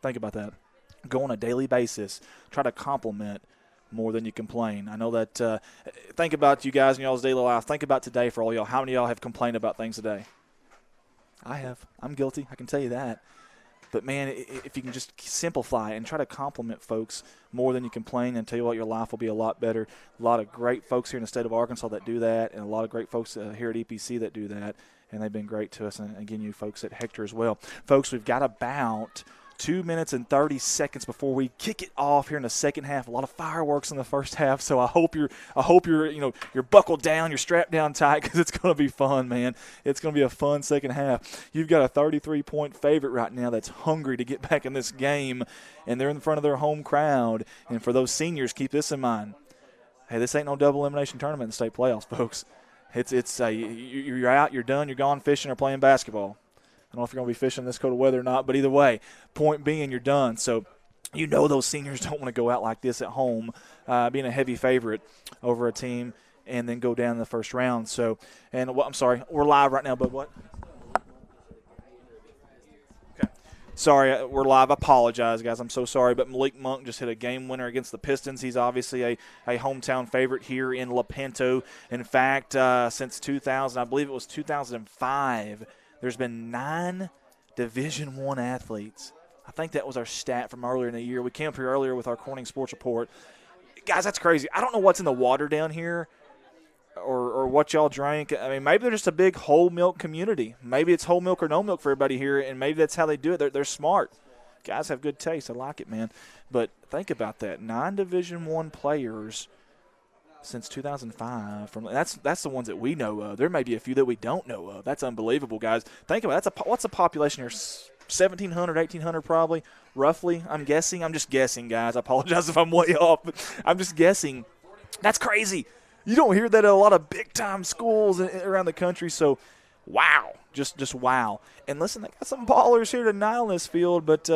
Think about that. Go on a daily basis. Try to compliment more than you complain. I know that think about you guys in y'all's daily life. Think about today for all y'all. How many of y'all have complained about things today? I have. I'm guilty. I can tell you that. But, man, if you can just simplify and try to compliment folks more than you complain, and tell you what, your life will be a lot better. A lot of great folks here in the state of Arkansas that do that, and a lot of great folks here at EPC that do that, and they've been great to us. And, again, you folks at Hector as well. Folks, we've got about 2 minutes and 30 seconds before we kick it off here in the second half. A lot of fireworks in the first half, so I hope you're you're buckled down, you're strapped down tight, because it's going to be fun, man. It's going to be a fun second half. You've got a 33-point favorite right now that's hungry to get back in this game, and they're in front of their home crowd. And for those seniors, keep this in mind. Hey, this ain't no double elimination tournament in the state playoffs, folks. You're out, you're done, you're gone fishing or playing basketball. I don't know if you're going to be fishing this cold of weather or not, but either way, point being, you're done. So you know those seniors don't want to go out like this at home, being a heavy favorite over a team, and then go down in the first round. So, I'm sorry, we're live right now, but what? Okay. Sorry, we're live. I apologize, guys. I'm so sorry, but Malik Monk just hit a game winner against the Pistons. He's obviously a hometown favorite here in Lepanto. In fact, since 2000, I believe it was 2005, there's been 9 Division I athletes. I think that was our stat from earlier in the year. We came up here earlier with our Corning Sports Report. Guys, that's crazy. I don't know what's in the water down here or what y'all drink. I mean, maybe they're just a big whole milk community. Maybe it's whole milk or no milk for everybody here, and maybe that's how they do it. They're smart. Guys have good taste. I like it, man. But think about that. 9 Division I players since 2005. That's the ones that we know of. There may be a few that we don't know of. That's unbelievable, guys. Think about it. What's the population here? 1,700, 1,800 probably, roughly. I'm guessing. I'm just guessing, guys. I apologize if I'm way off, but I'm just guessing. That's crazy. You don't hear that at a lot of big-time schools around the country, so wow. Just wow. And listen, they got some ballers here tonight on this field, but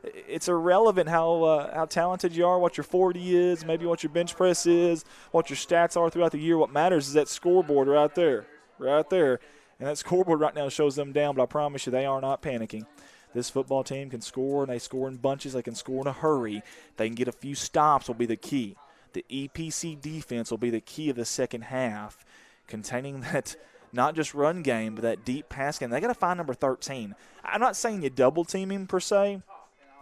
it's irrelevant how talented you are, what your 40 is, maybe what your bench press is, what your stats are throughout the year. What matters is that scoreboard right there. And that scoreboard right now shows them down, but I promise you they are not panicking. This football team can score, and they score in bunches. They can score in a hurry. They can get a few stops will be the key. The EPC defense will be the key of the second half, containing that not just run game, but that deep pass game. They got to find number 13. I'm not saying you double team him per se,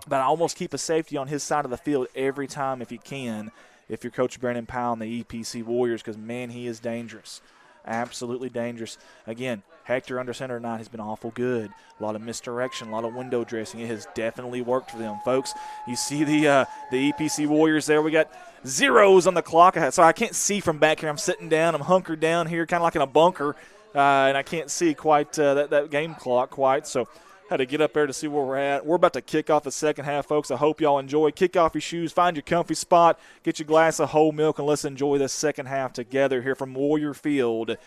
but I almost keep a safety on his side of the field every time if you can, if you're Coach Brandon Powell and the EPC Warriors, because, man, he is dangerous. Absolutely dangerous. Again, Hector under center tonight has been awful good. A lot of misdirection, a lot of window dressing. It has definitely worked for them, folks. You see the EPC Warriors there. We got zeros on the clock. So I can't see from back here. I'm sitting down. I'm hunkered down here, kind of like in a bunker, and I can't see quite that game clock quite. So had to get up there to see where we're at. We're about to kick off the second half, folks. I hope y'all enjoy. Kick off your shoes, find your comfy spot, get your glass of whole milk, and let's enjoy this second half together here from Warrior Field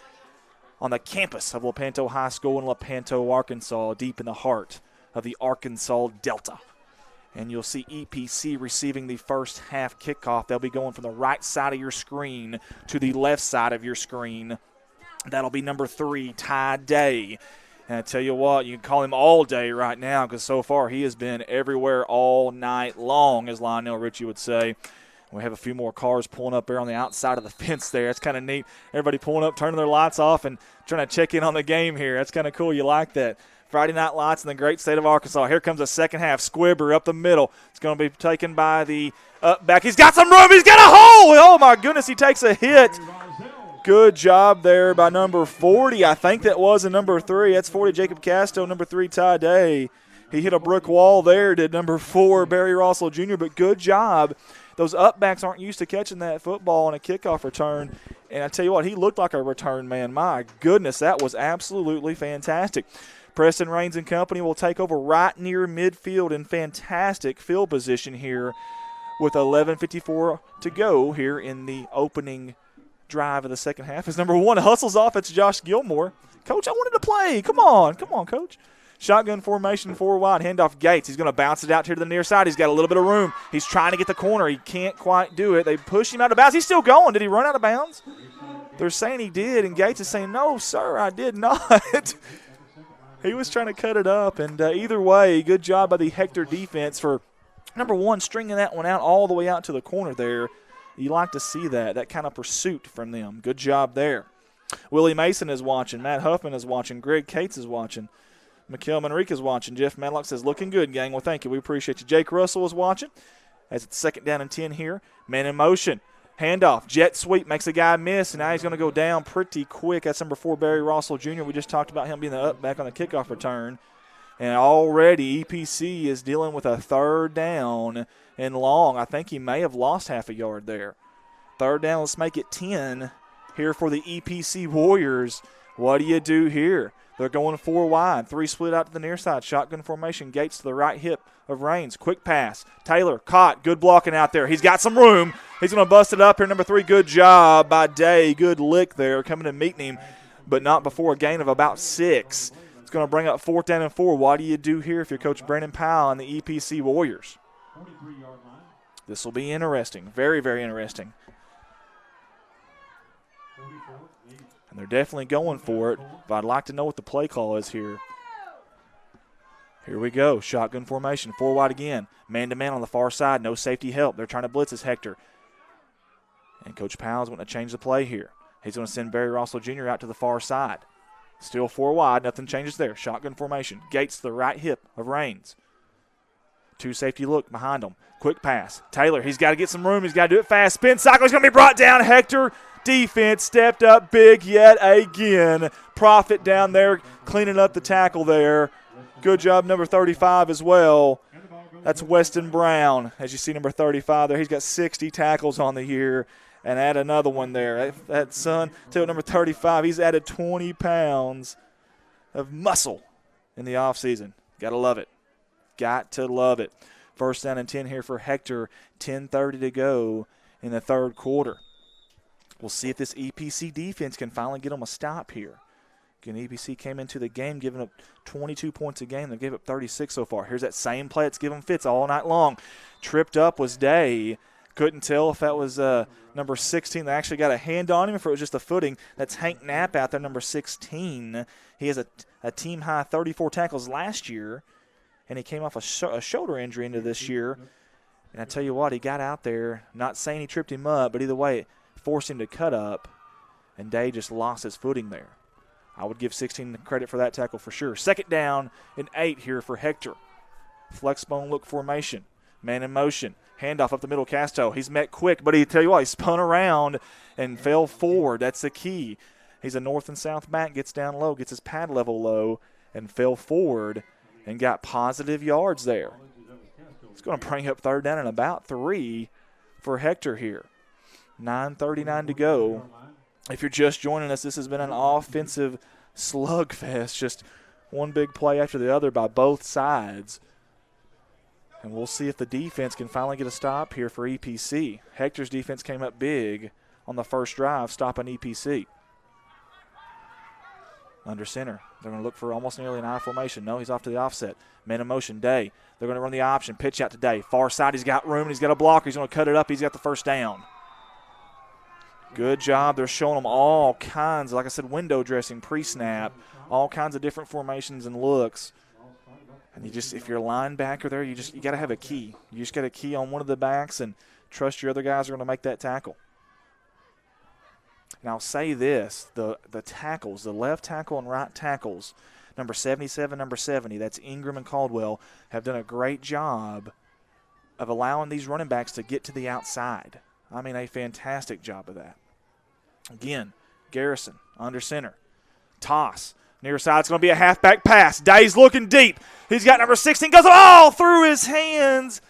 on the campus of Lepanto High School in Lepanto, Arkansas, deep in the heart of the Arkansas Delta. And you'll see EPC receiving the first half kickoff. They'll be going from the right side of your screen to the left side of your screen. That'll be number 3, Ty Day. And I tell you what, you can call him all day right now, because so far he has been everywhere all night long, as Lionel Richie would say. We have a few more cars pulling up there on the outside of the fence there. It's kind of neat. Everybody pulling up, turning their lights off, and trying to check in on the game here. That's kind of cool. You like that. Friday night lights in the great state of Arkansas. Here comes the second half. Squibber up the middle. It's going to be taken by the up back. He's got some room. He's got a hole. Oh, my goodness. He takes a hit. Good job there by number 40. I think that was a number 3. That's 40, Jacob Casto. Number 3, Ty Day. He hit a brick wall there, did number 4, Barry Russell Jr., but good job. Those upbacks aren't used to catching that football on a kickoff return. And I tell you what, he looked like a return man. My goodness, that was absolutely fantastic. Preston Raines and company will take over right near midfield in fantastic field position here with 11:54 to go here in the opening drive of the second half. As number 1 hustles off, it's Josh Gilmore. Coach, I wanted to play. Come on, Coach. Shotgun formation, 4 wide, handoff Gates. He's going to bounce it out here to the near side. He's got a little bit of room. He's trying to get the corner. He can't quite do it. They push him out of bounds. He's still going. Did he run out of bounds? They're saying he did, and Gates is saying, no, sir, I did not. He was trying to cut it up, and either way, good job by the Hector defense for, number one, stringing that one out all the way out to the corner there. You like to see that kind of pursuit from them. Good job there. Willie Mason is watching. Matt Huffman is watching. Greg Cates is watching. Mikhail Manrique is watching. Jeff Madlock says, looking good, gang. Well, thank you. We appreciate you. Jake Russell is watching. As it's 2nd down and 10 here. Man in motion. Handoff. Jet sweep makes a guy miss, and now he's going to go down pretty quick. That's number 4, Barry Russell Jr. We just talked about him being the up back on the kickoff return. And already EPC is dealing with a 3rd down and long. I think he may have lost half a yard there. 3rd down, let's make it 10 here for the EPC Warriors. What do you do here? They're going 4 wide. 3 split out to the near side. Shotgun formation. Gates to the right hip of Raines. Quick pass. Taylor caught. Good blocking out there. He's got some room. He's going to bust it up here. Number 3, good job by Day. Good lick there coming and meeting him, but not before a gain of about 6. It's going to bring up 4th down and 4. What do you do here if you're Coach Brandon Powell and the EPC Warriors? This will be interesting. Very, very interesting. And they're definitely going for it, but I'd like to know what the play call is here. Here we go. Shotgun formation. 4 wide again. Man-to-man on the far side. No safety help. They're trying to blitz this Hector. And Coach Powell's going to change the play here. He's going to send Barry Russell Jr. out to the far side. Still 4 wide. Nothing changes there. Shotgun formation. Gates to the right hip of Raines. 2 safety look behind him. Quick pass. Taylor, he's got to get some room. He's got to do it fast. Spin cycle. He's going to be brought down. Hector defense stepped up big yet again. Profit down there cleaning up the tackle there. Good job, number 35 as well. That's Weston Brown. As you see, number 35 there. He's got 60 tackles on the year. And add another one there. That son, to number 35, he's added 20 pounds of muscle in the offseason. Got to love it. Got to love it. 1st down and 10 here for Hector. 10:30 to go in the 3rd quarter. We'll see if this EPC defense can finally get them a stop here. Again, EPC came into the game giving up 22 points a game. They gave up 36 so far. Here's that same play that's given fits all night long. Tripped up was Day. Couldn't tell if that was number 16. They actually got a hand on him, if it was just a footing. That's Hank Knapp out there, number 16. He has a team-high 34 tackles last year, and he came off a shoulder injury into this year. And I tell you what, he got out there, not saying he tripped him up, but either way, it forced him to cut up, and Day just lost his footing there. I would give 16 credit for that tackle for sure. 2nd down and 8 here for Hector. Flex bone look formation. Man in motion. Handoff up the middle, Casto. He's met quick, but he tell you what, he spun around and fell forward. That's the key. He's a north and south back, gets down low, gets his pad level low, and fell forward and got positive yards there. It's going to bring up 3rd down and about 3 for Hector here. 9:39 to go. If you're just joining us, this has been an offensive slugfest, just one big play after the other by both sides. And we'll see if the defense can finally get a stop here for EPC. Hector's defense came up big on the first drive, stopping EPC. Under center. They're going to look for almost nearly an I formation. No, he's off to the offset. Man in motion, Day. They're going to run the option. Pitch out to Day. Far side, he's got room, and he's got a blocker. He's going to cut it up. He's got the 1st down. Good job. They're showing them all kinds, like I said, window dressing, pre-snap, all kinds of different formations and looks. And you just, if you're a linebacker there, you got to have a key. You just got a key on one of the backs and trust your other guys are going to make that tackle. And I'll say this, the tackles, the left tackle and right tackles, number 77, number 70, that's Ingram and Caldwell, have done a great job of allowing these running backs to get to the outside. I mean, a fantastic job of that. Again, Garrison under center. Toss. Near side, it's going to be a halfback pass. Day's looking deep. He's got number 16. Goes all through his hands.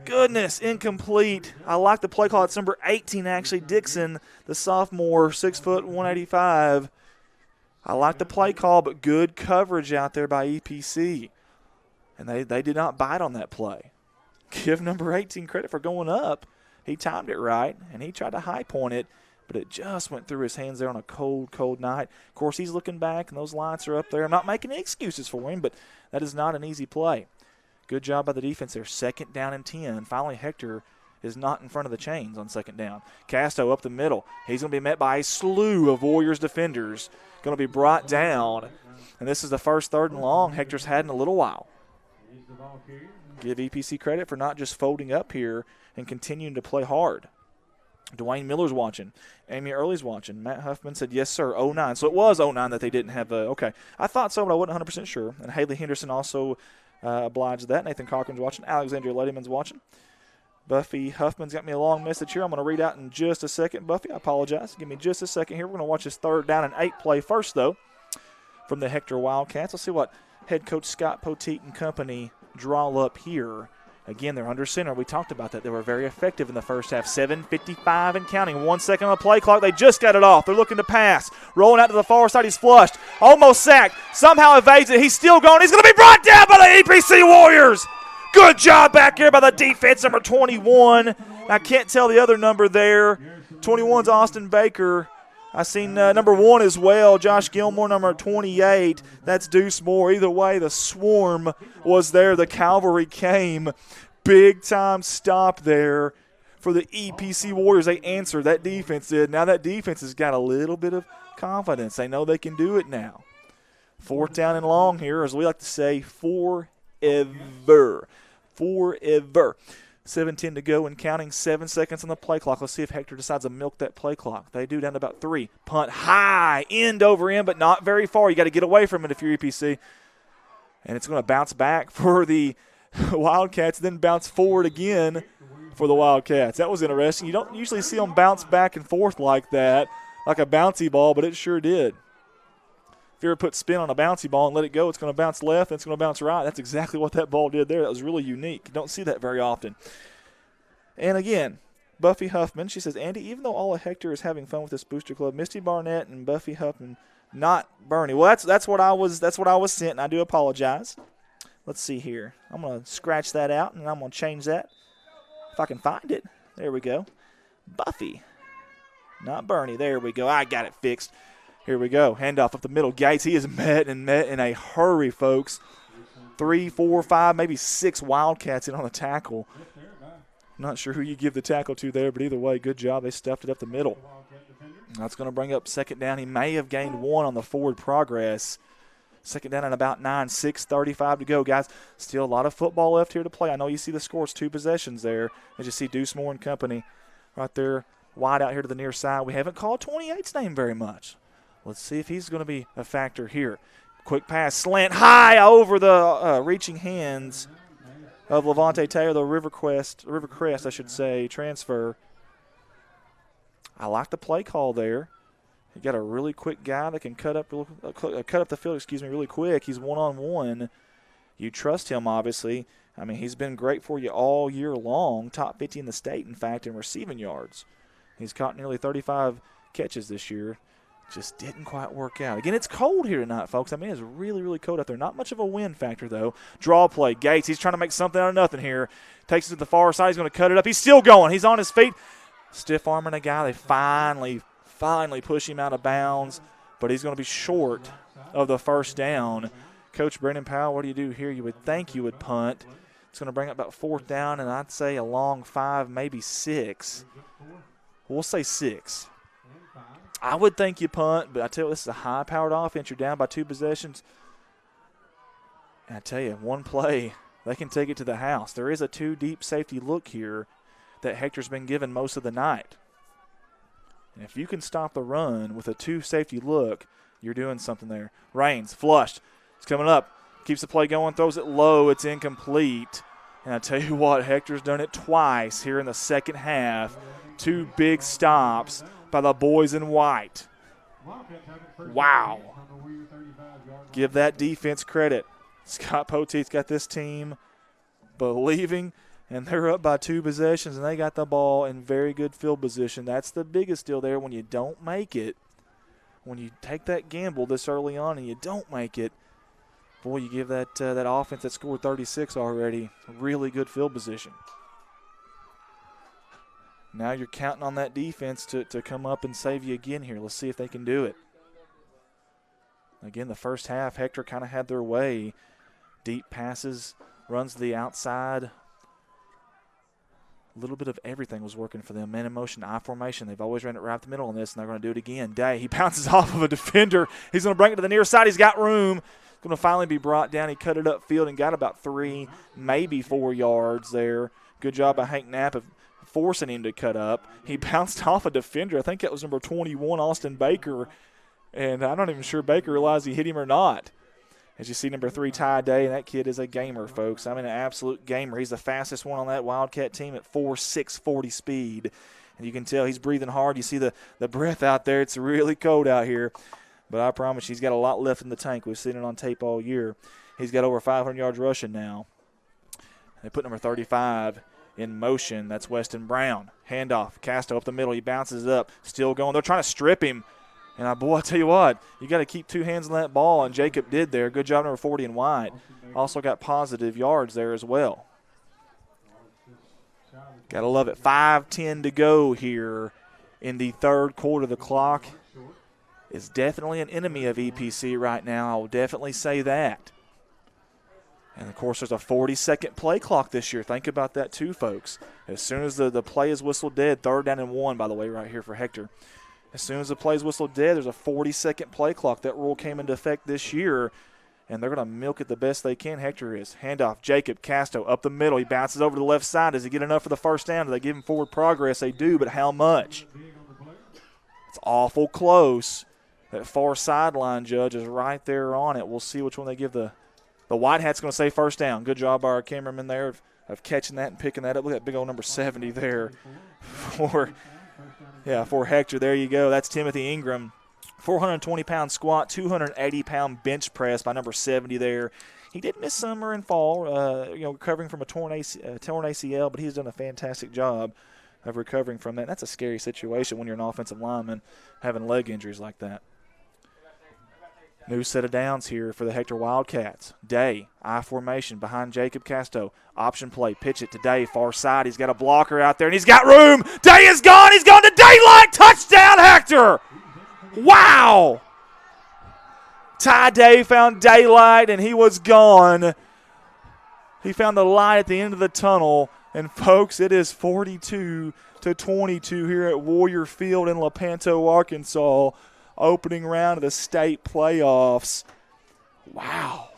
Goodness, incomplete. I like the play call. It's number 18, actually, Dixon, the sophomore, 6 foot 185. I like the play call, but good coverage out there by EPC. And they did not bite on that play. Give number 18 credit for going up. He timed it right, and he tried to high point it, but it just went through his hands there on a cold, cold night. Of course, he's looking back, and those lights are up there. I'm not making any excuses for him, but that is not an easy play. Good job by the defense there. 2nd down and 10. Finally, Hector is not in front of the chains on second down. Casto up the middle. He's going to be met by a slew of Warriors defenders. Going to be brought down. And this is the first 3rd and long Hector's had in a little while. Give EPC credit for not just folding up here and continuing to play hard. Dwayne Miller's watching. Amy Early's watching. Matt Huffman said, yes, sir, 09. So it was 09 that they didn't have okay. I thought so, but I wasn't 100% sure. And Haley Henderson also obliged that. Nathan Cochran's watching. Alexandria Lettyman's watching. Buffy Huffman's got me a long message here. I'm going to read out in just a second. Buffy, I apologize. Give me just a second here. We're going to watch this 3rd down and 8 play first, though, from the Hector Wildcats. Let's see what head coach Scott Poteet and company draw up here. Again, they're under center. We talked about that. They were very effective in the first half. 7:55 and counting. 1 second on the play clock. They just got it off. They're looking to pass. Rolling out to the far side. He's flushed. Almost sacked. Somehow evades it. He's still going. He's going to be brought down by the EPC Warriors. Good job back here by the defense, number 21. I can't tell the other number there. 21's Austin Baker. I seen number 1 as well, Josh Gilmore, number 28. That's Deuce Moore. Either way, the swarm was there. The cavalry came. Big-time stop there for the EPC Warriors. They answered. That defense did. Now that defense has got a little bit of confidence. They know they can do it now. 4th down and long here, as we like to say, forever. Forever. 7:10 to go and counting. 7 seconds on the play clock. Let's see if Hector decides to milk that play clock. They do down to about 3. Punt high, end over end, but not very far. You got to get away from it if you're EPC. And it's going to bounce back for the Wildcats, then bounce forward again for the Wildcats. That was interesting. You don't usually see them bounce back and forth like that, like a bouncy ball, but it sure did. If you ever put spin on a bouncy ball and let it go, it's going to bounce left and it's going to bounce right. That's exactly what that ball did there. That was really unique. You don't see that very often. And again, Buffy Huffman, she says, Andy, even though all of Hector is having fun with this booster club, Misty Barnett and Buffy Huffman, not Bernie. Well, that's what I was sent, and I do apologize. Let's see here. I'm going to scratch that out, and I'm going to change that if I can find it. There we go. Buffy, not Bernie. There we go. I got it fixed. Here we go. Handoff up the middle. Gates, he is met in a hurry, folks. 3, 4, 5, maybe 6 Wildcats in on the tackle. Not sure who you give the tackle to there, but either way, good job. They stuffed it up the middle. That's going to bring up 2nd down. He may have gained 1 on the forward progress. 2nd down and about 9, 6:35 to go, guys. Still a lot of football left here to play. I know you see the scores, 2 possessions there. As you see Deuce Moore and company right there, wide out here to the near side. We haven't called 28's name very much. Let's see if he's going to be a factor here. Quick pass, slant high over the reaching hands of Levante Taylor, the Rivercrest, I should say, transfer. I like the play call there. You got a really quick guy that can cut up the field, really quick. He's one-on-one. You trust him, obviously. I mean, he's been great for you all year long, top 50 in the state, in fact, in receiving yards. He's caught nearly 35 catches this year. Just didn't quite work out. Again, it's cold here tonight, folks. I mean, it's really, really cold out there. Not much of a wind factor, though. Draw play. Gates, he's trying to make something out of nothing here. Takes it to the far side. He's going to cut it up. He's still going. He's on his feet. Stiff arming a guy. They finally push him out of bounds, but he's going to be short of the 1st down. Coach Brendan Powell, what do you do here? You would think you would punt. It's going to bring up about 4th down, and I'd say a long 5, maybe 6. We'll say 6. I would think you punt, but I tell you, this is a high-powered offense. You're down by 2 possessions. And I tell you, one play, they can take it to the house. There is a 2-deep safety look here that Hector's been given most of the night. And if you can stop the run with a 2-safety look, you're doing something there. Raines, flushed. It's coming up. Keeps the play going, throws it low. It's incomplete. And I tell you what, Hector's done it twice here in the 2nd half. 2 big stops by the boys in white. Wow. Give that defense credit. Scott Poteet's got this team believing, and they're up by 2 possessions, and they got the ball in very good field position. That's the biggest deal there when you don't make it. When you take that gamble this early on and you don't make it, boy, you give that offense that scored 36 already really good field position. Now you're counting on that defense to come up and save you again here. Let's see if they can do it. Again, the first half, Hector kind of had their way. Deep passes, runs to the outside. A little bit of everything was working for them. Man in motion, I formation. They've always ran it right up the middle on this, and they're going to do it again. Day, he bounces off of a defender. He's going to bring it to the near side. He's got room. Going to finally be brought down. He cut it upfield and got about 3, maybe 4 yards there. Good job by Hank Knapp of forcing him to cut up. He bounced off a defender. I think that was number 21, Austin Baker, and I'm not even sure Baker realized he hit him or not. As you see, number 3, Ty Day, and that kid is a gamer, folks. I mean, an absolute gamer. He's the fastest one on that Wildcat team at 4.6 40 speed. And you can tell he's breathing hard. You see the breath out there. It's really cold out here. But I promise you, he's got a lot left in the tank. We've seen it on tape all year. He's got over 500 yards rushing now. They put number 35 in motion. That's Weston Brown. Handoff. Casto up the middle. He bounces it up. Still going. They're trying to strip him. And, boy, I tell you what, you got to keep 2 hands on that ball, and Jacob did there. Good job, number 40 and White. Also got positive yards there as well. Got to love it. 5:10 to go here in the third quarter. The clock is definitely an enemy of EPC right now. I will definitely say that. And, of course, there's a 40-second play clock this year. Think about that too, folks. As soon as the play is whistled dead, 3rd down and 1, by the way, right here for Hector. As soon as the play's whistled dead, there's a 40-second play clock. That rule came into effect this year, and they're going to milk it the best they can. Hector is. Handoff, Jacob, Casto up the middle. He bounces over to the left side. Does he get enough for the first down? Do they give him forward progress? They do, but how much? It's awful close. That far sideline judge is right there on it. We'll see which one they give the White Hat's going to say first down. Good job by our cameraman there of catching that and picking that up. Look at that big old number 70 there for Hector. There you go. That's Timothy Ingram. 420-pound squat, 280-pound bench press by number 70 there. He did miss summer and fall, recovering from a torn ACL, but he's done a fantastic job of recovering from that. That's a scary situation when you're an offensive lineman having leg injuries like that. New set of downs here for the Hector Wildcats. Day, I formation behind Jacob Casto. Option play, pitch it to Day, far side. He's got a blocker out there, and he's got room. Day is gone. He's gone to daylight. Touchdown, Hector. Wow. Ty Day found daylight, and he was gone. He found the light at the end of the tunnel. And, folks, it is 42-22 here at Warrior Field in Lepanto, Arkansas. Opening round of the state playoffs. Wow.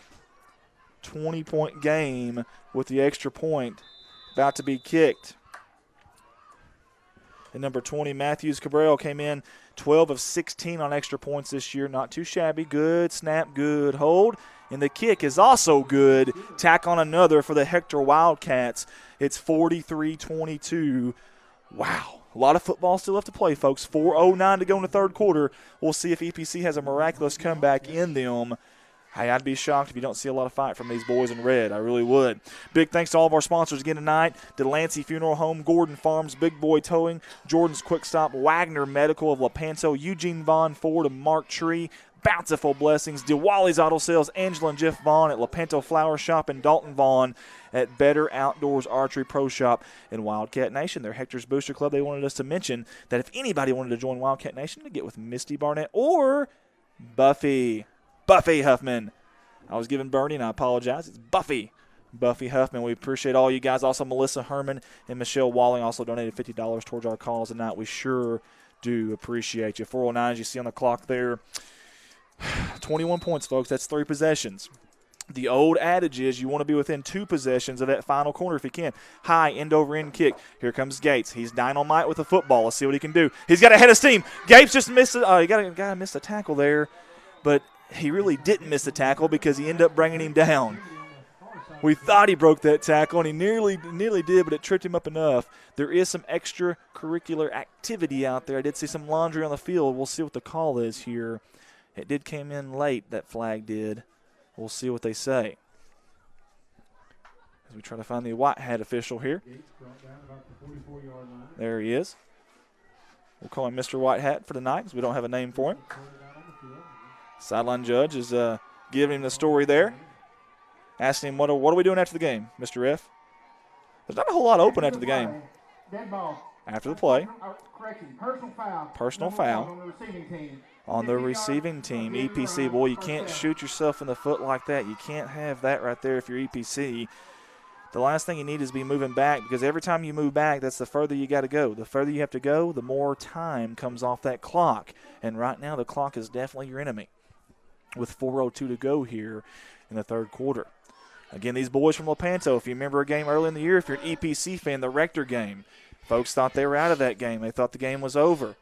20-point game with the extra point about to be kicked. And number 20, Matthews Cabral, came in 12 of 16 on extra points this year. Not too shabby. Good snap, good hold. And the kick is also good. Tack on another for the Hector Wildcats. It's 43-22. Wow. A lot of football still left to play, folks. 4:09 to go in the third quarter. We'll see if EPC has a miraculous comeback in them. Hey, I'd be shocked if you don't see a lot of fight from these boys in red. I really would. Big thanks to all of our sponsors again tonight. Delancey Funeral Home, Gordon Farms, Big Boy Towing, Jordan's Quick Stop, Wagner Medical of Lepanto, Eugene Vaughn Ford of Mark Tree, Bountiful Blessings, Diwali's Auto Sales, Angela and Jeff Vaughn at Lepanto Flower Shop, and Dalton Vaughn at Better Outdoors Archery Pro Shop in Wildcat Nation. They're Hector's Booster Club. They wanted us to mention that if anybody wanted to join Wildcat Nation, to get with Misty Barnett or Buffy Huffman. I was giving Bernie, and I apologize. It's Buffy Huffman. We appreciate all you guys. Also, Melissa Herman and Michelle Walling also donated $50 towards our calls tonight. We sure do appreciate you. 4:09, as you see on the clock there. 21 points, folks. That's 3 possessions. The old adage is you want to be within 2 possessions of that final corner if you can. High end-over-end kick. Here comes Gates. He's dynamite with the football. Let's see what he can do. He's got a head of steam. Gates just missed it. He got to miss the tackle there, but he really didn't miss the tackle because he ended up bringing him down. We thought he broke that tackle, and he nearly did, but it tripped him up enough. There is some extracurricular activity out there. I did see some laundry on the field. We'll see what the call is here. It did come in late, that flag did. We'll see what they say. As we try to find the white hat official here. There he is. We'll call him Mr. White Hat for tonight because we don't have a name for him. Sideline judge is giving him the story there. Asking him, what are we doing after the game, Mr. F? There's not a whole lot open after the game. After the play. Personal foul. On the receiving team. EPC, boy, you can't shoot yourself in the foot like that. You can't have that right there if you're EPC. the last thing you need is be moving back, because every time you move back, that's the further you got to go. The further you have to go, the more time comes off that clock. And right now the clock is definitely your enemy with 4:02 to go here in the third quarter. Again, these boys from Lepanto, if you remember a game early in the year, if you're an EPC fan, the Rector game, folks thought they were out of that game. They thought the game was over.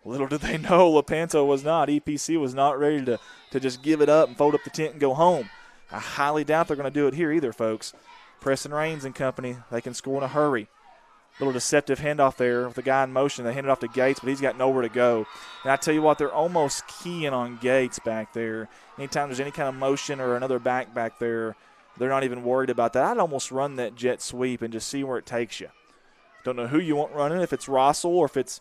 Little did they know Lepanto was not. EPC was not ready to just give it up and fold up the tent and go home. I highly doubt they're going to do it here either, folks. Preston Raines and company, they can score in a hurry. Little deceptive handoff there with the guy in motion. They hand it off to Gates, but he's got nowhere to go. And I tell you what, they're almost keying on Gates back there. Anytime there's any kind of motion or another back there, they're not even worried about that. I'd almost run that jet sweep and just see where it takes you. Don't know who you want running, if it's Rossell or if it's,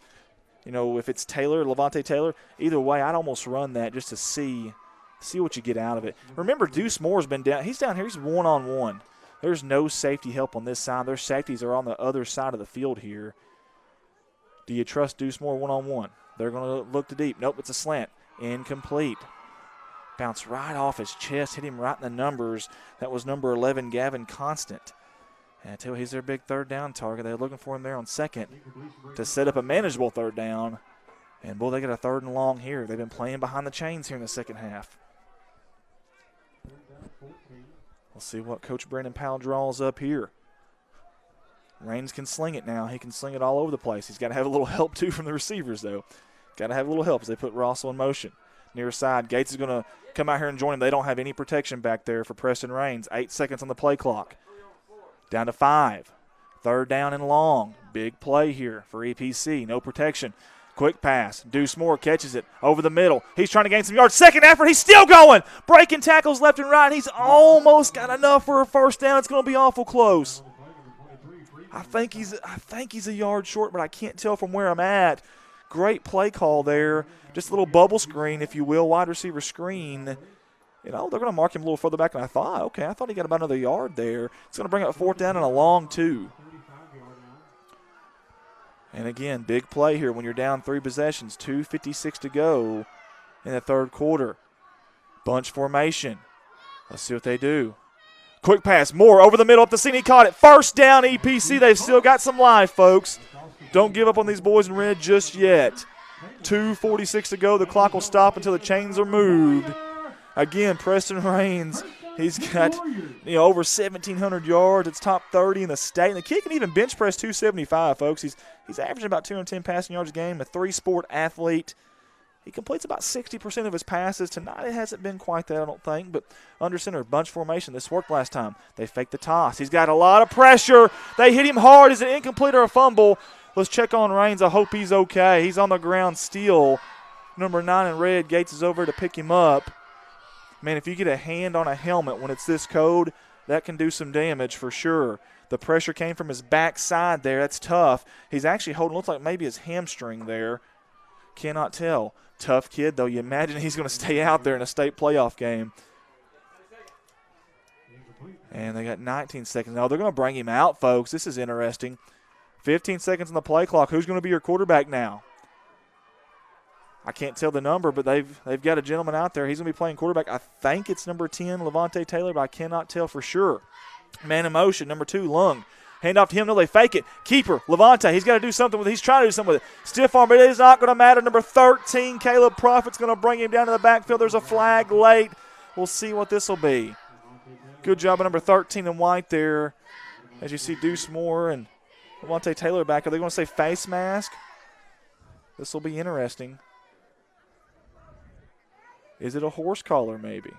if it's Taylor, Levante Taylor. Either way, I'd almost run that just to see what you get out of it. Remember, Deuce Moore's been down. He's down here. He's one-on-one. There's no safety help on this side. Their safeties are on the other side of the field here. Do you trust Deuce Moore one-on-one? They're going to look to deep. Nope, it's a slant. Incomplete. Bounced right off his chest, hit him right in the numbers. That was number 11, Gavin Constant. And I tell you, he's their big third down target. They're looking for him there on second to set up a manageable third down. And, boy, they got a 3rd and long here. They've been playing behind the chains here in the second half. We'll see what Coach Brandon Powell draws up here. Raines can sling it now. He can sling it all over the place. He's got to have a little help, too, from the receivers, though. Got to have a little help as they put Rossell in motion. Near side, Gates is going to come out here and join him. They don't have any protection back there for Preston Raines. 8 seconds on the play clock. Down to 5. 3rd down and long. Big play here for EPC. No protection. Quick pass. Deuce Moore catches it over the middle. He's trying to gain some yards. Second effort. He's still going. Breaking tackles left and right. He's almost got enough for a first down. It's going to be awful close. I think he's a yard short, but I can't tell from where I'm at. Great play call there. Just a little bubble screen, if you will, wide receiver screen. They're going to mark him a little further back than I thought. Okay, I thought he got about another yard there. It's going to bring up 4th down and a long 2. And again, big play here when you're down 3 possessions. 2:56 to go in the third quarter. Bunch formation. Let's see what they do. Quick pass. Moore over the middle up the seam. He caught it. First down, EPC. They've still got some life, folks. Don't give up on these boys in red just yet. 2:46 to go. The clock will stop until the chains are moved. Again, Preston Raines, he's got over 1,700 yards. It's top 30 in the state. And the kid can even bench press 275, folks. He's averaging about 210 passing yards a game, a 3-sport athlete. He completes about 60% of his passes. Tonight it hasn't been quite that, I don't think. But under center, bunch formation. This worked last time. They faked the toss. He's got a lot of pressure. They hit him hard. Is it incomplete or a fumble? Let's check on Raines. I hope he's okay. He's on the ground still. Number 9 in red. Gates is over to pick him up. Man, if you get a hand on a helmet when it's this cold, that can do some damage for sure. The pressure came from his backside there. That's tough. He's actually holding, looks like maybe his hamstring there. Cannot tell. Tough kid, though. You imagine he's going to stay out there in a state playoff game. And they got 19 seconds. Now they're going to bring him out, folks. This is interesting. 15 seconds on the play clock. Who's going to be your quarterback now? I can't tell the number, but they've got a gentleman out there. He's going to be playing quarterback. I think it's number 10, Levante Taylor, but I cannot tell for sure. Man in motion, number 2, Lung. Hand off to him. No, they fake it. Keeper, Levante. He's got to do something with it. He's trying to do something with it. Stiff arm, but it is not going to matter. Number 13, Caleb Profit's going to bring him down to the backfield. There's a flag late. We'll see what this will be. Good job of number 13 in white there. As you see Deuce Moore and Levante Taylor back. Are they going to say face mask? This will be interesting. Is it a horse collar maybe?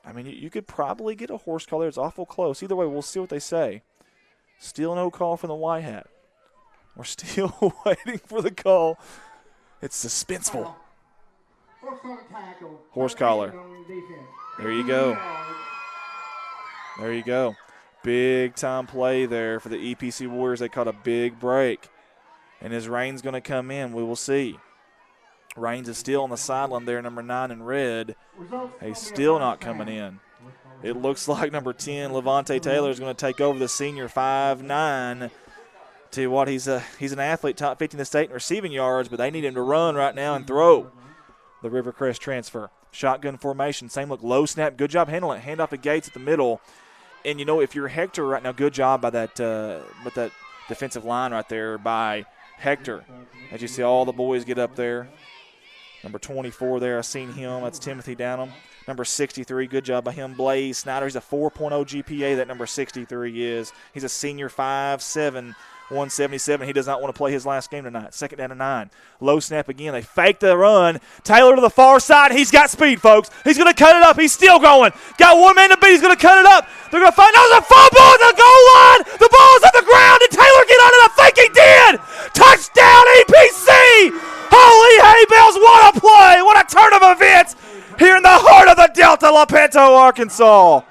I mean, you could probably get a horse collar. It's awful close. Either way, we'll see what they say. Still no call from the white hat. We're still waiting for the call. It's suspenseful. Horse collar. There you go. There you go. Big time play there for the EPC Warriors. They caught a big break. And is Raines going to come in? We will see. Raines is still on the sideline there, number 9 in red. He's still not coming in. It looks like number 10, Levante Taylor, is going to take over the senior 5'9". Tell you what, he's an athlete, top 50 in the state in receiving yards, but they need him to run right now and throw. The Rivercrest transfer. Shotgun formation, same look, low snap, good job handling it. Hand off to Gates at the middle. And, if you're Hector right now, good job by that defensive line right there by Hector. As you see all the boys get up there. Number 24 there, I've seen him. That's Timothy Downham. Number 63, good job by him. Blaze Snyder, he's a 4.0 GPA, that number 63 is. He's a senior, 5'7", 177. He does not want to play his last game tonight. 2nd down and 9. Low snap again. They fake the run. Taylor to the far side. He's got speed, folks. He's going to cut it up. He's still going. Got one man to beat. He's going to cut it up. They're going to find out the fumble at the goal line. The ball's at the ground. Did Taylor get on it? I think he did. Touchdown, EPC. Holy hay bells. What a play. What a turn of events here in the heart of the Delta, Lepanto, Arkansas.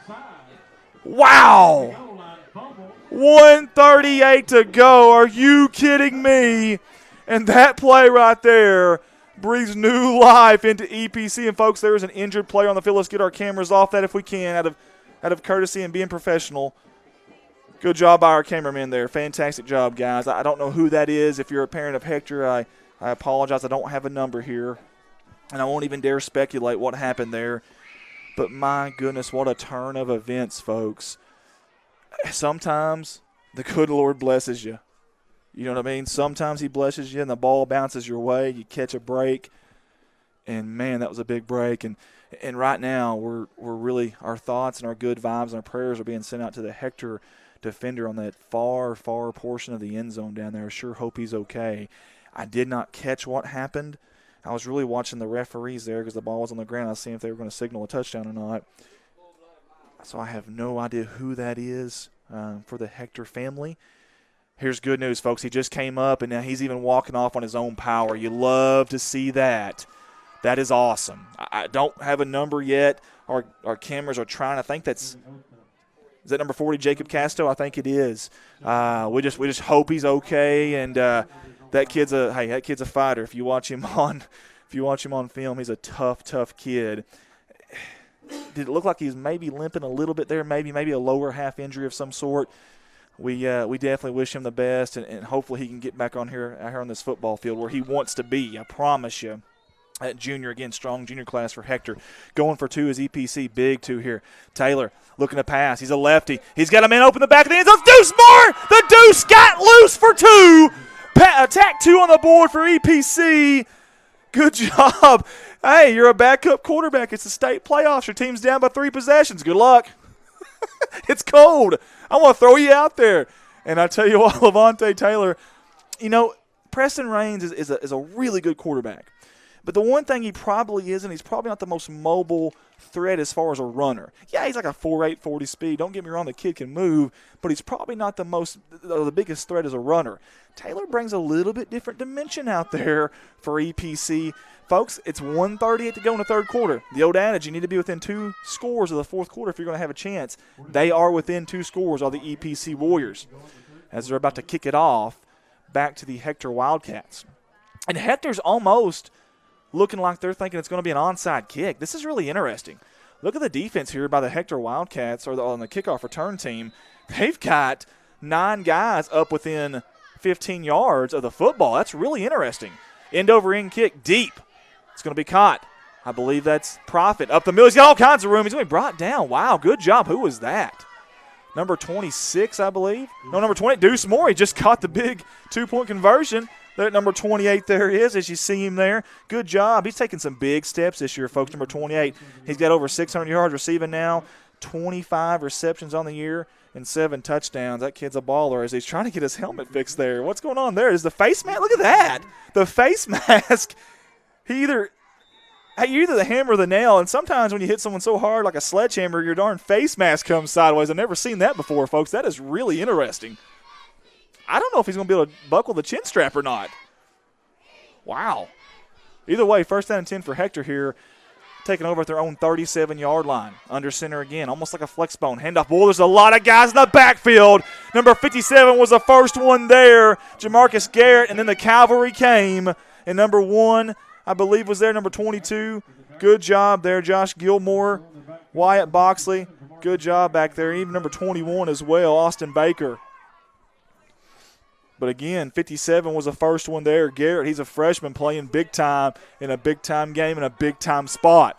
Wow. 1:38 to go. Are you kidding me? And that play right there breathes new life into EPC. And, folks, there is an injured player on the field. Let's get our cameras off that if we can, out of courtesy and being professional. Good job by our cameramen there. Fantastic job, guys. I don't know who that is. If you're a parent of Hector, I apologize. I don't have a number here. And I won't even dare speculate what happened there. But, my goodness, what a turn of events, folks. Sometimes the good Lord blesses you. You know what I mean? Sometimes he blesses you and the ball bounces your way. You catch a break. And, man, that was a big break. And right now we're really, our thoughts and our good vibes and our prayers are being sent out to the Hector defender on that far, far portion of the end zone down there. I sure hope he's okay. I did not catch what happened. I was really watching the referees there because the ball was on the ground. I was seeing if they were going to signal a touchdown or not. So I have no idea who that is for the Hector family. Here's good news, folks. He just came up, and now he's even walking off on his own power. You love to see that. That is awesome. I don't have a number yet. Our cameras are trying. I think is that number 40, Jacob Casto? I think it is. We just hope he's okay, and that kid's a fighter. If you watch him on film, he's a tough kid. Did it look like he was maybe limping a little bit there? Maybe a lower half injury of some sort. We definitely wish him the best, and hopefully he can get back out here on this football field where he wants to be. I promise you. At junior, again, strong junior class for Hector. Going for 2 is EPC, big 2 here. Taylor looking to pass. He's a lefty. He's got a man open the back of the end zone. Deuce Moore! The Deuce got loose for 2. Attack 2 on the board for EPC. Good job. Hey, you're a backup quarterback. It's the state playoffs. Your team's down by 3 possessions. Good luck. It's cold. I want to throw you out there. And I tell you what, Levante Taylor, Preston Raines is a really good quarterback. But the one thing he probably isn't, he's probably not the most mobile threat as far as a runner. Yeah, he's like a 4.8 40 speed. Don't get me wrong, the kid can move, but he's probably not the biggest threat as a runner. Taylor brings a little bit different dimension out there for EPC. Folks, it's 1:38 to go in the third quarter. The old adage, you need to be within 2 scores of the fourth quarter if you're going to have a chance. They are within 2 scores, all the EPC Warriors, as they're about to kick it off back to the Hector Wildcats. And Hector's almost looking like they're thinking it's going to be an onside kick. This is really interesting. Look at the defense here by the Hector Wildcats, or on the kickoff return team. They've got 9 guys up within 15 yards of the football. That's really interesting. End-over-end kick, deep. It's going to be caught. I believe that's Profit. Up the middle. He's got all kinds of room. He's going to be brought down. Wow, good job. Who was that? Number 26, I believe. No, number 20, Deuce Moore. He just caught the big 2-point conversion. There at number 28 there he is, as you see him there. Good job. He's taking some big steps this year, folks. Number 28. He's got over 600 yards receiving now, 25 receptions on the year, and 7 touchdowns. That kid's a baller as he's trying to get his helmet fixed there. What's going on there? Is the face mask? Look at that. The face mask. You're either the hammer or the nail, and sometimes when you hit someone so hard like a sledgehammer, your darn face mask comes sideways. I've never seen that before, folks. That is really interesting. I don't know if he's going to be able to buckle the chin strap or not. Wow. Either way, 1st down and 10 for Hector here, taking over at their own 37-yard line. Under center again, almost like a flex bone. Handoff. Boy, there's a lot of guys in the backfield. Number 57 was the first one there, Jamarcus Garrett, and then the cavalry came. And number 1, I believe, was there, number 22. Good job there, Josh Gilmore. Wyatt Boxley, good job back there. Even number 21 as well, Austin Baker. But again, 57 was the first one there. Garrett, he's a freshman playing big time in a big-time game in a big-time spot.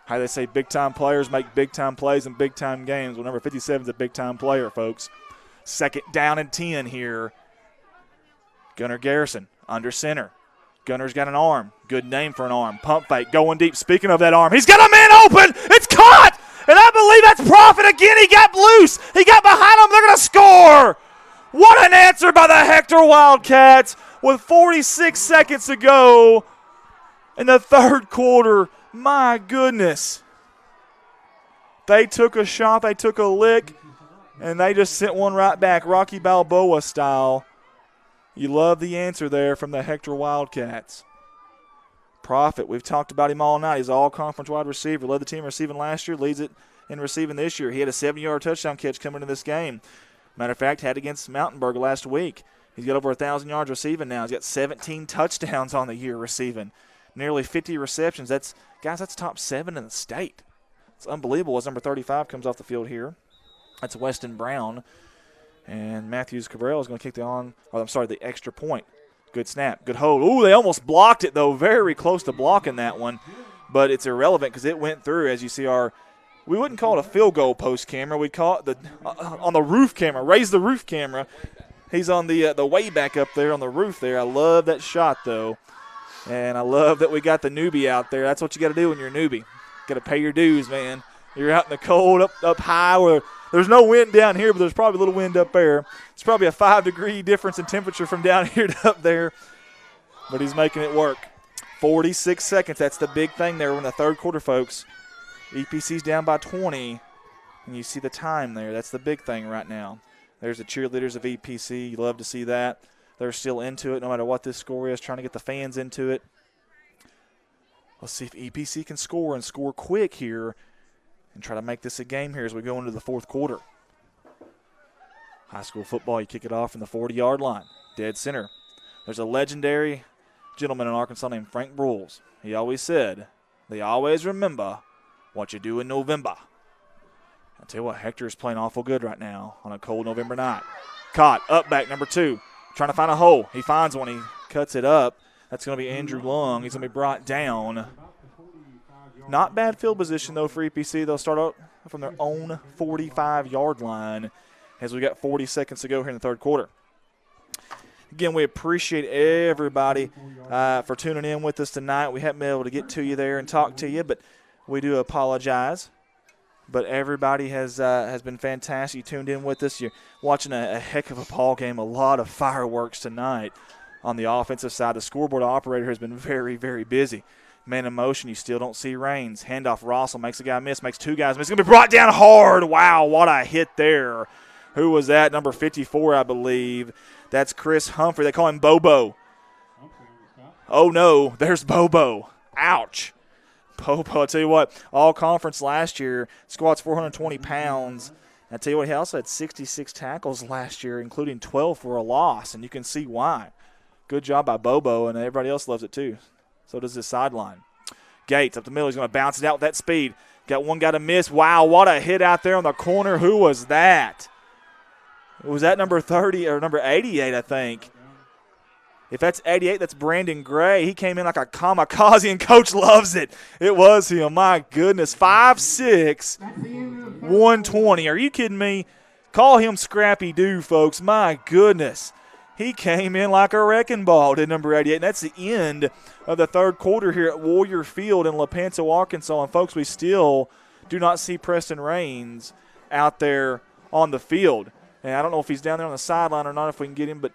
How they say big-time players make big-time plays in big-time games. Well, number 57 is a big-time player, folks. 2nd down and 10 here. Gunnar Garrison under center. Gunner's got an arm. Good name for an arm. Pump fake, going deep. Speaking of that arm, he's got a man open. It's caught! And I believe that's Profit again. He got loose. He got behind him. They're going to score. What an answer by the Hector Wildcats with 46 seconds to go in the 3rd quarter. My goodness. They took a shot. They took a lick. And they just sent one right back, Rocky Balboa style. You love the answer there from the Hector Wildcats. Profit, we've talked about him all night. He's an all-conference wide receiver. Led the team receiving last year, leads it in receiving this year. He had a 70-yard touchdown catch coming into this game. Matter of fact, had against Mountainburg last week. He's got over 1,000 yards receiving now. He's got 17 touchdowns on the year receiving. Nearly 50 receptions. That's top 7 in the state. It's unbelievable as number 35 comes off the field here. That's Weston Brown. And Matthews Cabral is going to kick the extra point. Good snap. Good hold. Ooh, they almost blocked it, though. Very close to blocking that one. But it's irrelevant because it went through. As you see, we wouldn't call it a field goal post camera. We'd call it on the roof camera. Raise the roof camera. He's on the way back up there on the roof there. I love that shot, though. And I love that we got the newbie out there. That's what you got to do when you're a newbie. Got to pay your dues, man. You're out in the cold, up high where there's no wind down here, but there's probably a little wind up there. It's probably a 5-degree difference in temperature from down here to up there, but he's making it work. 46 seconds. That's the big thing there in the 3rd quarter, folks. EPC's down by 20, and you see the time there. That's the big thing right now. There's the cheerleaders of EPC. You love to see that. They're still into it no matter what this score is, trying to get the fans into it. Let's see if EPC can score and score quick here and try to make this a game here as we go into the 4th quarter. High school football, you kick it off from the 40-yard line. Dead center. There's a legendary gentleman in Arkansas named Frank Brules. He always said, they always remember what you do in November. I tell you what, Hector is playing awful good right now on a cold November night. Caught, up back, number 2. Trying to find a hole. He finds one. He cuts it up. That's going to be Andrew Lung. He's going to be brought down. Not bad field position, though, for EPC. They'll start out from their own 45-yard line as we got 40 seconds to go here in the 3rd quarter. Again, we appreciate everybody for tuning in with us tonight. We haven't been able to get to you there and talk to you, but we do apologize. But everybody has been fantastic. You tuned in with us. You're watching a heck of a ball game, a lot of fireworks tonight on the offensive side. The scoreboard operator has been very, very busy. Man in motion, you still don't see Rains. Handoff, Rossell makes a guy miss, makes 2 guys miss. It's going to be brought down hard. Wow, what a hit there. Who was that? Number 54, I believe. That's Chris Humphrey. They call him Bobo. Oh, no, there's Bobo. Ouch. Bobo, I'll tell you what, all conference last year, squats 420 pounds. I tell you what, he also had 66 tackles last year, including 12 for a loss, and you can see why. Good job by Bobo, and everybody else loves it too. So does his sideline. Gates up the middle. He's going to bounce it out with that speed. Got one guy to miss. Wow, what a hit out there on the corner. Who was that? Was that number 30 or number 88, I think? If that's 88, that's Brandon Gray. He came in like a kamikaze, and Coach loves it. It was him. My goodness. 5'6", 120. Are you kidding me? Call him Scrappy Doo, folks. My goodness. He came in like a wrecking ball, did number 88. And that's the end of the 3rd quarter here at Warrior Field in Lepanto, Arkansas. And, folks, we still do not see Preston Rains out there on the field. And I don't know if he's down there on the sideline or not, if we can get him, but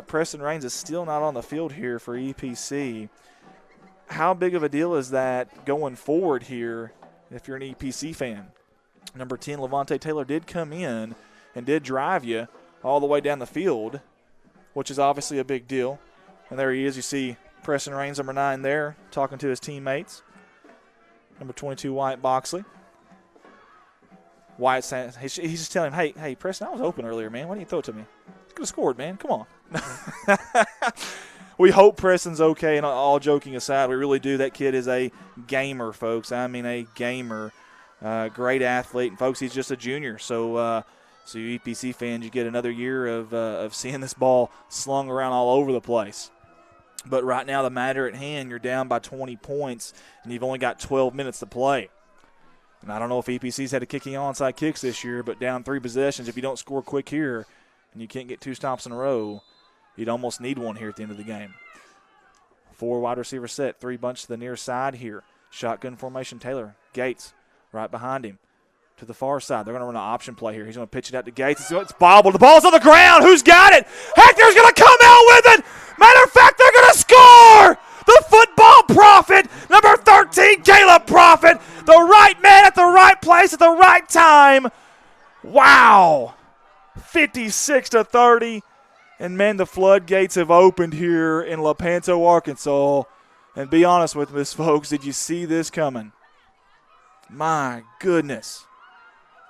Preston Rains is still not on the field here for EPC. How big of a deal is that going forward here if you're an EPC fan? Number 10, Levante Taylor, did come in and did drive you all the way down the field, which is obviously a big deal. And there he is. You see Preston Rains, number 9 there, talking to his teammates. Number 22, Wyatt Boxley. Wyatt saying, he's just telling him, hey, Preston, I was open earlier, man. Why didn't you throw it to me? You could have scored, man. Come on. We hope Preston's okay, and all joking aside, we really do. That kid is a gamer, folks. I mean a gamer. Great athlete. And, folks, he's just a junior. So you EPC fans, you get another year of seeing this ball slung around all over the place. But right now, the matter at hand, you're down by 20 points, and you've only got 12 minutes to play. And I don't know if EPC's had a kicking onside kicks this year, but down 3 possessions, if you don't score quick here and you can't get 2 stops in a row, you'd almost need one here at the end of the game. 4 wide receiver set, 3 bunch to the near side here. Shotgun formation, Taylor. Gates right behind him to the far side. They're going to run an option play here. He's going to pitch it out to Gates. It's bobbled. The ball's on the ground. Who's got it? Hector's going to come out with it. Matter of fact, they're going to score. The football prophet, number 13, Caleb Prophet, the right man at the right place at the right time. Wow. 56-30. And, man, the floodgates have opened here in Lepanto, Arkansas. And be honest with this, folks, did you see this coming? My goodness.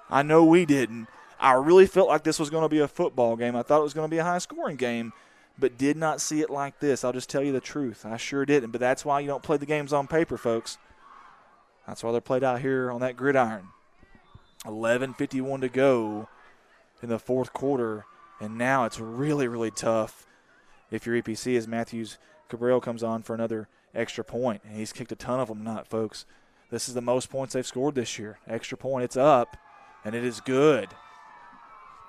I know we didn't. I really felt like this was going to be a football game. I thought it was going to be a high-scoring game, but did not see it like this. I'll just tell you the truth. I sure didn't, but that's why you don't play the games on paper, folks. That's why they're played out here on that gridiron. 11:51 to go in the fourth quarter, and now it's really, really tough if your EPC as Matthews Cabral comes on for another extra point, and he's kicked a ton of them tonight, folks. This is the most points they've scored this year. Extra point, it's up, and it is good.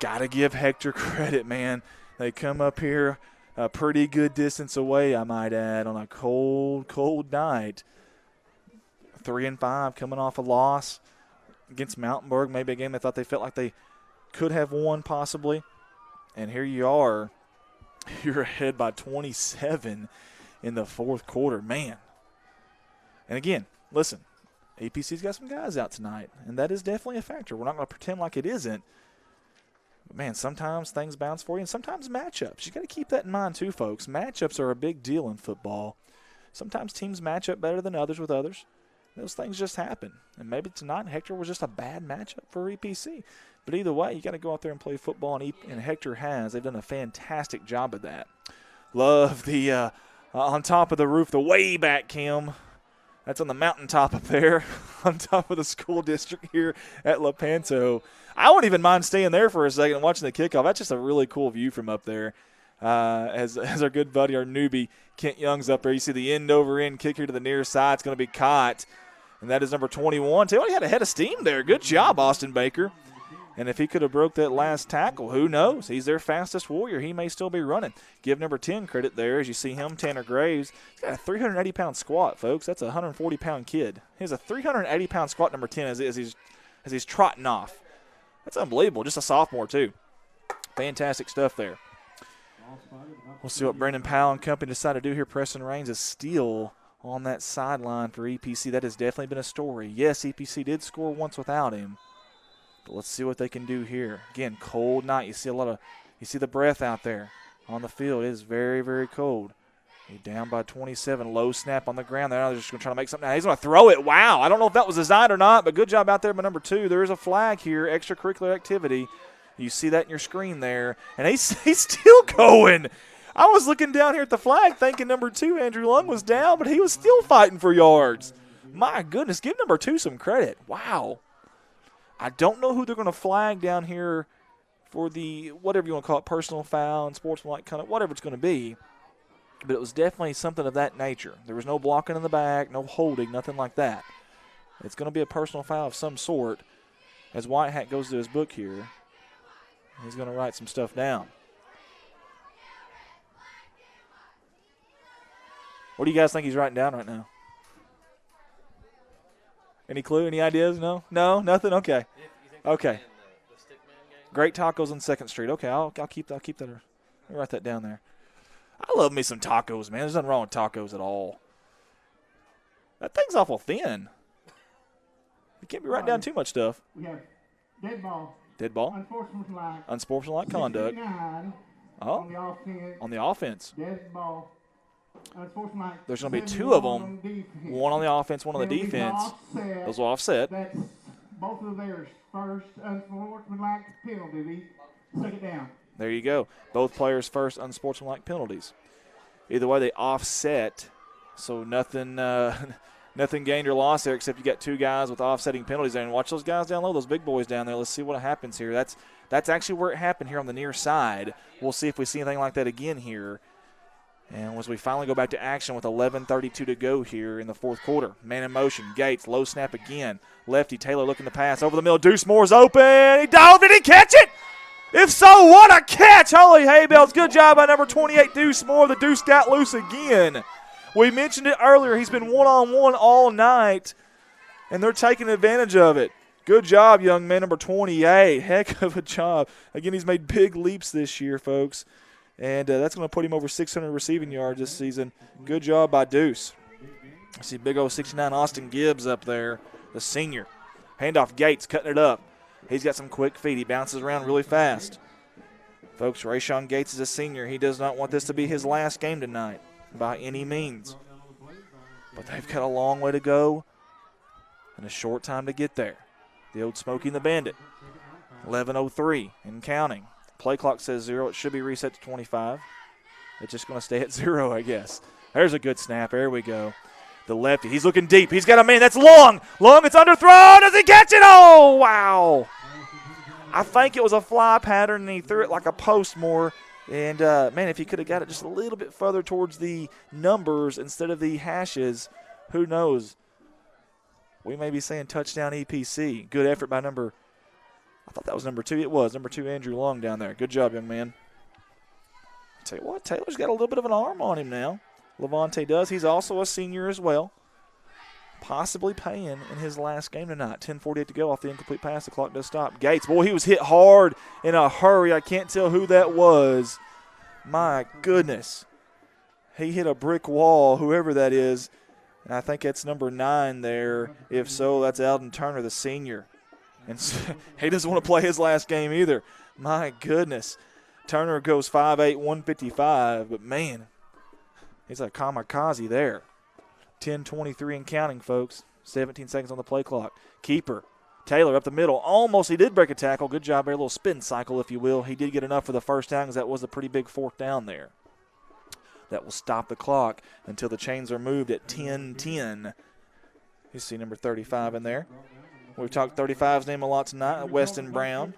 Got to give Hector credit, man. They come up here a pretty good distance away, I might add, on a cold, cold night. 3-5 coming off a loss against Mountainburg, maybe a game they thought they felt like they could have won possibly. And here you are. You're ahead by 27 in the fourth quarter. Man. And again, listen, APC's got some guys out tonight, and that is definitely a factor. We're not going to pretend like it isn't. But, man, sometimes things bounce for you, and sometimes matchups. You got to keep that in mind too, folks. Matchups are a big deal in football. Sometimes teams match up better than others with others. Those things just happen. And maybe tonight Hector was just a bad matchup for EPC. But either way, you got to go out there and play football, and Hector has. They've done a fantastic job of that. Love the on top of the roof, the way back cam. That's on the mountaintop up there on top of the school district here at Lepanto. I wouldn't even mind staying there for a second and watching the kickoff. That's just a really cool view from up there. As our good buddy, our newbie, Kent Young's up there. You see the end-over-end kick here to the near side. It's going to be caught, and that is number 21. He had a head of steam there. Good job, Austin Baker. And if he could have broke that last tackle, who knows? He's their fastest warrior. He may still be running. Give number 10 credit there. As you see him, Tanner Graves. He's got a 380-pound squat, folks. That's a 140-pound kid. He has a 380-pound squat, number 10, as he's trotting off. That's unbelievable. Just a sophomore, too. Fantastic stuff there. We'll see what Brandon Powell and company decide to do here. Preston Raines is still on that sideline for EPC. That has definitely been a story. Yes, EPC did score once without him. But let's see what they can do here. Again, cold night. You see the breath out there on the field. It is very, very cold. You're down by 27. Low snap on the ground. They're just going to try to make something. Now he's going to throw it. Wow. I don't know if that was designed or not, but good job out there by number 2. There is a flag here, extracurricular activity. You see that in your screen there. And he's still going. I was looking down here at the flag thinking number 2, Andrew Lung, was down, but he was still fighting for yards. My goodness. Give number 2 some credit. Wow. I don't know who they're going to flag down here for the, whatever you want to call it, personal foul and sportsmanlike kind of, whatever it's going to be. But it was definitely something of that nature. There was no blocking in the back, no holding, nothing like that. It's going to be a personal foul of some sort. As White Hat goes to his book here, he's going to write some stuff down. What do you guys think he's writing down right now? Any clue? Any ideas? No? No? Nothing? Okay. Okay. Great tacos on 2nd Street. Okay, I'll keep that. Let me write that down there. I love me some tacos, man. There's nothing wrong with tacos at all. That thing's awful thin. You can't be writing down too much stuff. We have dead ball. Dead ball. Unsportsmanlike conduct. On the offense. On the offense. Dead ball. There's going to be 2 of them, one on the offense, one on the defense. Those will offset. That's both of theirs. First, unsportsmanlike penalty. Second down. There you go. Both players' first unsportsmanlike penalties. Either way, they offset, so nothing gained or lost there except you got 2 guys with offsetting penalties there. And watch those guys down low, those big boys down there. Let's see what happens here. That's actually where it happened here on the near side. We'll see if we see anything like that again here. And as we finally go back to action with 11:32 to go here in the fourth quarter. Man in motion. Gates, low snap again. Lefty Taylor looking to pass over the middle. Deuce Moore's open. He dove. Did he catch it? If so, what a catch. Holy hay bells. Good job by number 28, Deuce Moore. The Deuce got loose again. We mentioned it earlier. He's been one-on-one all night, and they're taking advantage of it. Good job, young man, number 28. Heck of a job. Again, he's made big leaps this year, folks. And that's going to put him over 600 receiving yards this season. Good job by Deuce. I see big old 69 Austin Gibbs up there, the senior. Handoff Gates cutting it up. He's got some quick feet. He bounces around really fast. Folks, Rayshawn Gates is a senior. He does not want this to be his last game tonight by any means. But they've got a long way to go and a short time to get there. The old Smokey and the Bandit. 11:03 and counting. Play clock says 0. It should be reset to 25. It's just going to stay at 0, I guess. There's a good snap. There we go. The lefty. He's looking deep. He's got a man. That's long. Long. It's underthrown. Does he catch it? Oh, wow. I think it was a fly pattern, and he threw it like a post more. And, man, if he could have got it just a little bit further towards the numbers instead of the hashes, who knows? We may be saying touchdown EPC. Good effort by I thought that was number 2. It was. Number 2, Andrew Long down there. Good job, young man. I'll tell you what, Taylor's got a little bit of an arm on him now. Levante does. He's also a senior as well. Possibly paying in his last game tonight. 10:48 to go off the incomplete pass. The clock does stop. Gates, boy, he was hit hard in a hurry. I can't tell who that was. My goodness. He hit a brick wall, whoever that is. And I think that's number 9 there. If so, that's Alden Turner, the senior. And he doesn't want to play his last game either. My goodness. Turner goes 5'8", 155. But, man, he's a kamikaze there. 10:23 and counting, folks. 17 seconds on the play clock. Keeper. Taylor up the middle. Almost he did break a tackle. Good job there. A little spin cycle, if you will. He did get enough for the first down because that was a pretty big fourth down there. That will stop the clock until the chains are moved at 10:10. You see number 35 in there. We've talked 35's name a lot tonight. Weston Brown.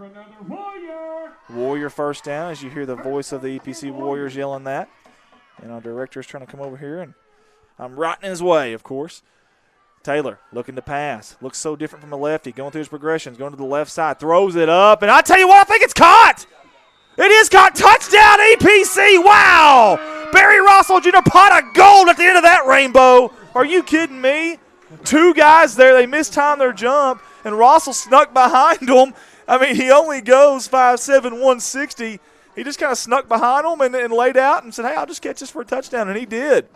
Warrior first down as you hear the voice of the EPC Warriors yelling that. And our director is trying to come over here, and I'm right in his way, of course. Taylor looking to pass. Looks so different from the lefty. Going through his progressions. Going to the left side. Throws it up. And I tell you what, I think it's caught. It is caught. Touchdown EPC. Wow. Barry Russell Jr. pot of gold at the end of that rainbow. Are you kidding me? 2 guys there. They mistimed their jump. And Russell snuck behind them. I mean, he only goes 5'7", 160. He just kind of snuck behind them and laid out and said, hey, I'll just catch this for a touchdown. And he did.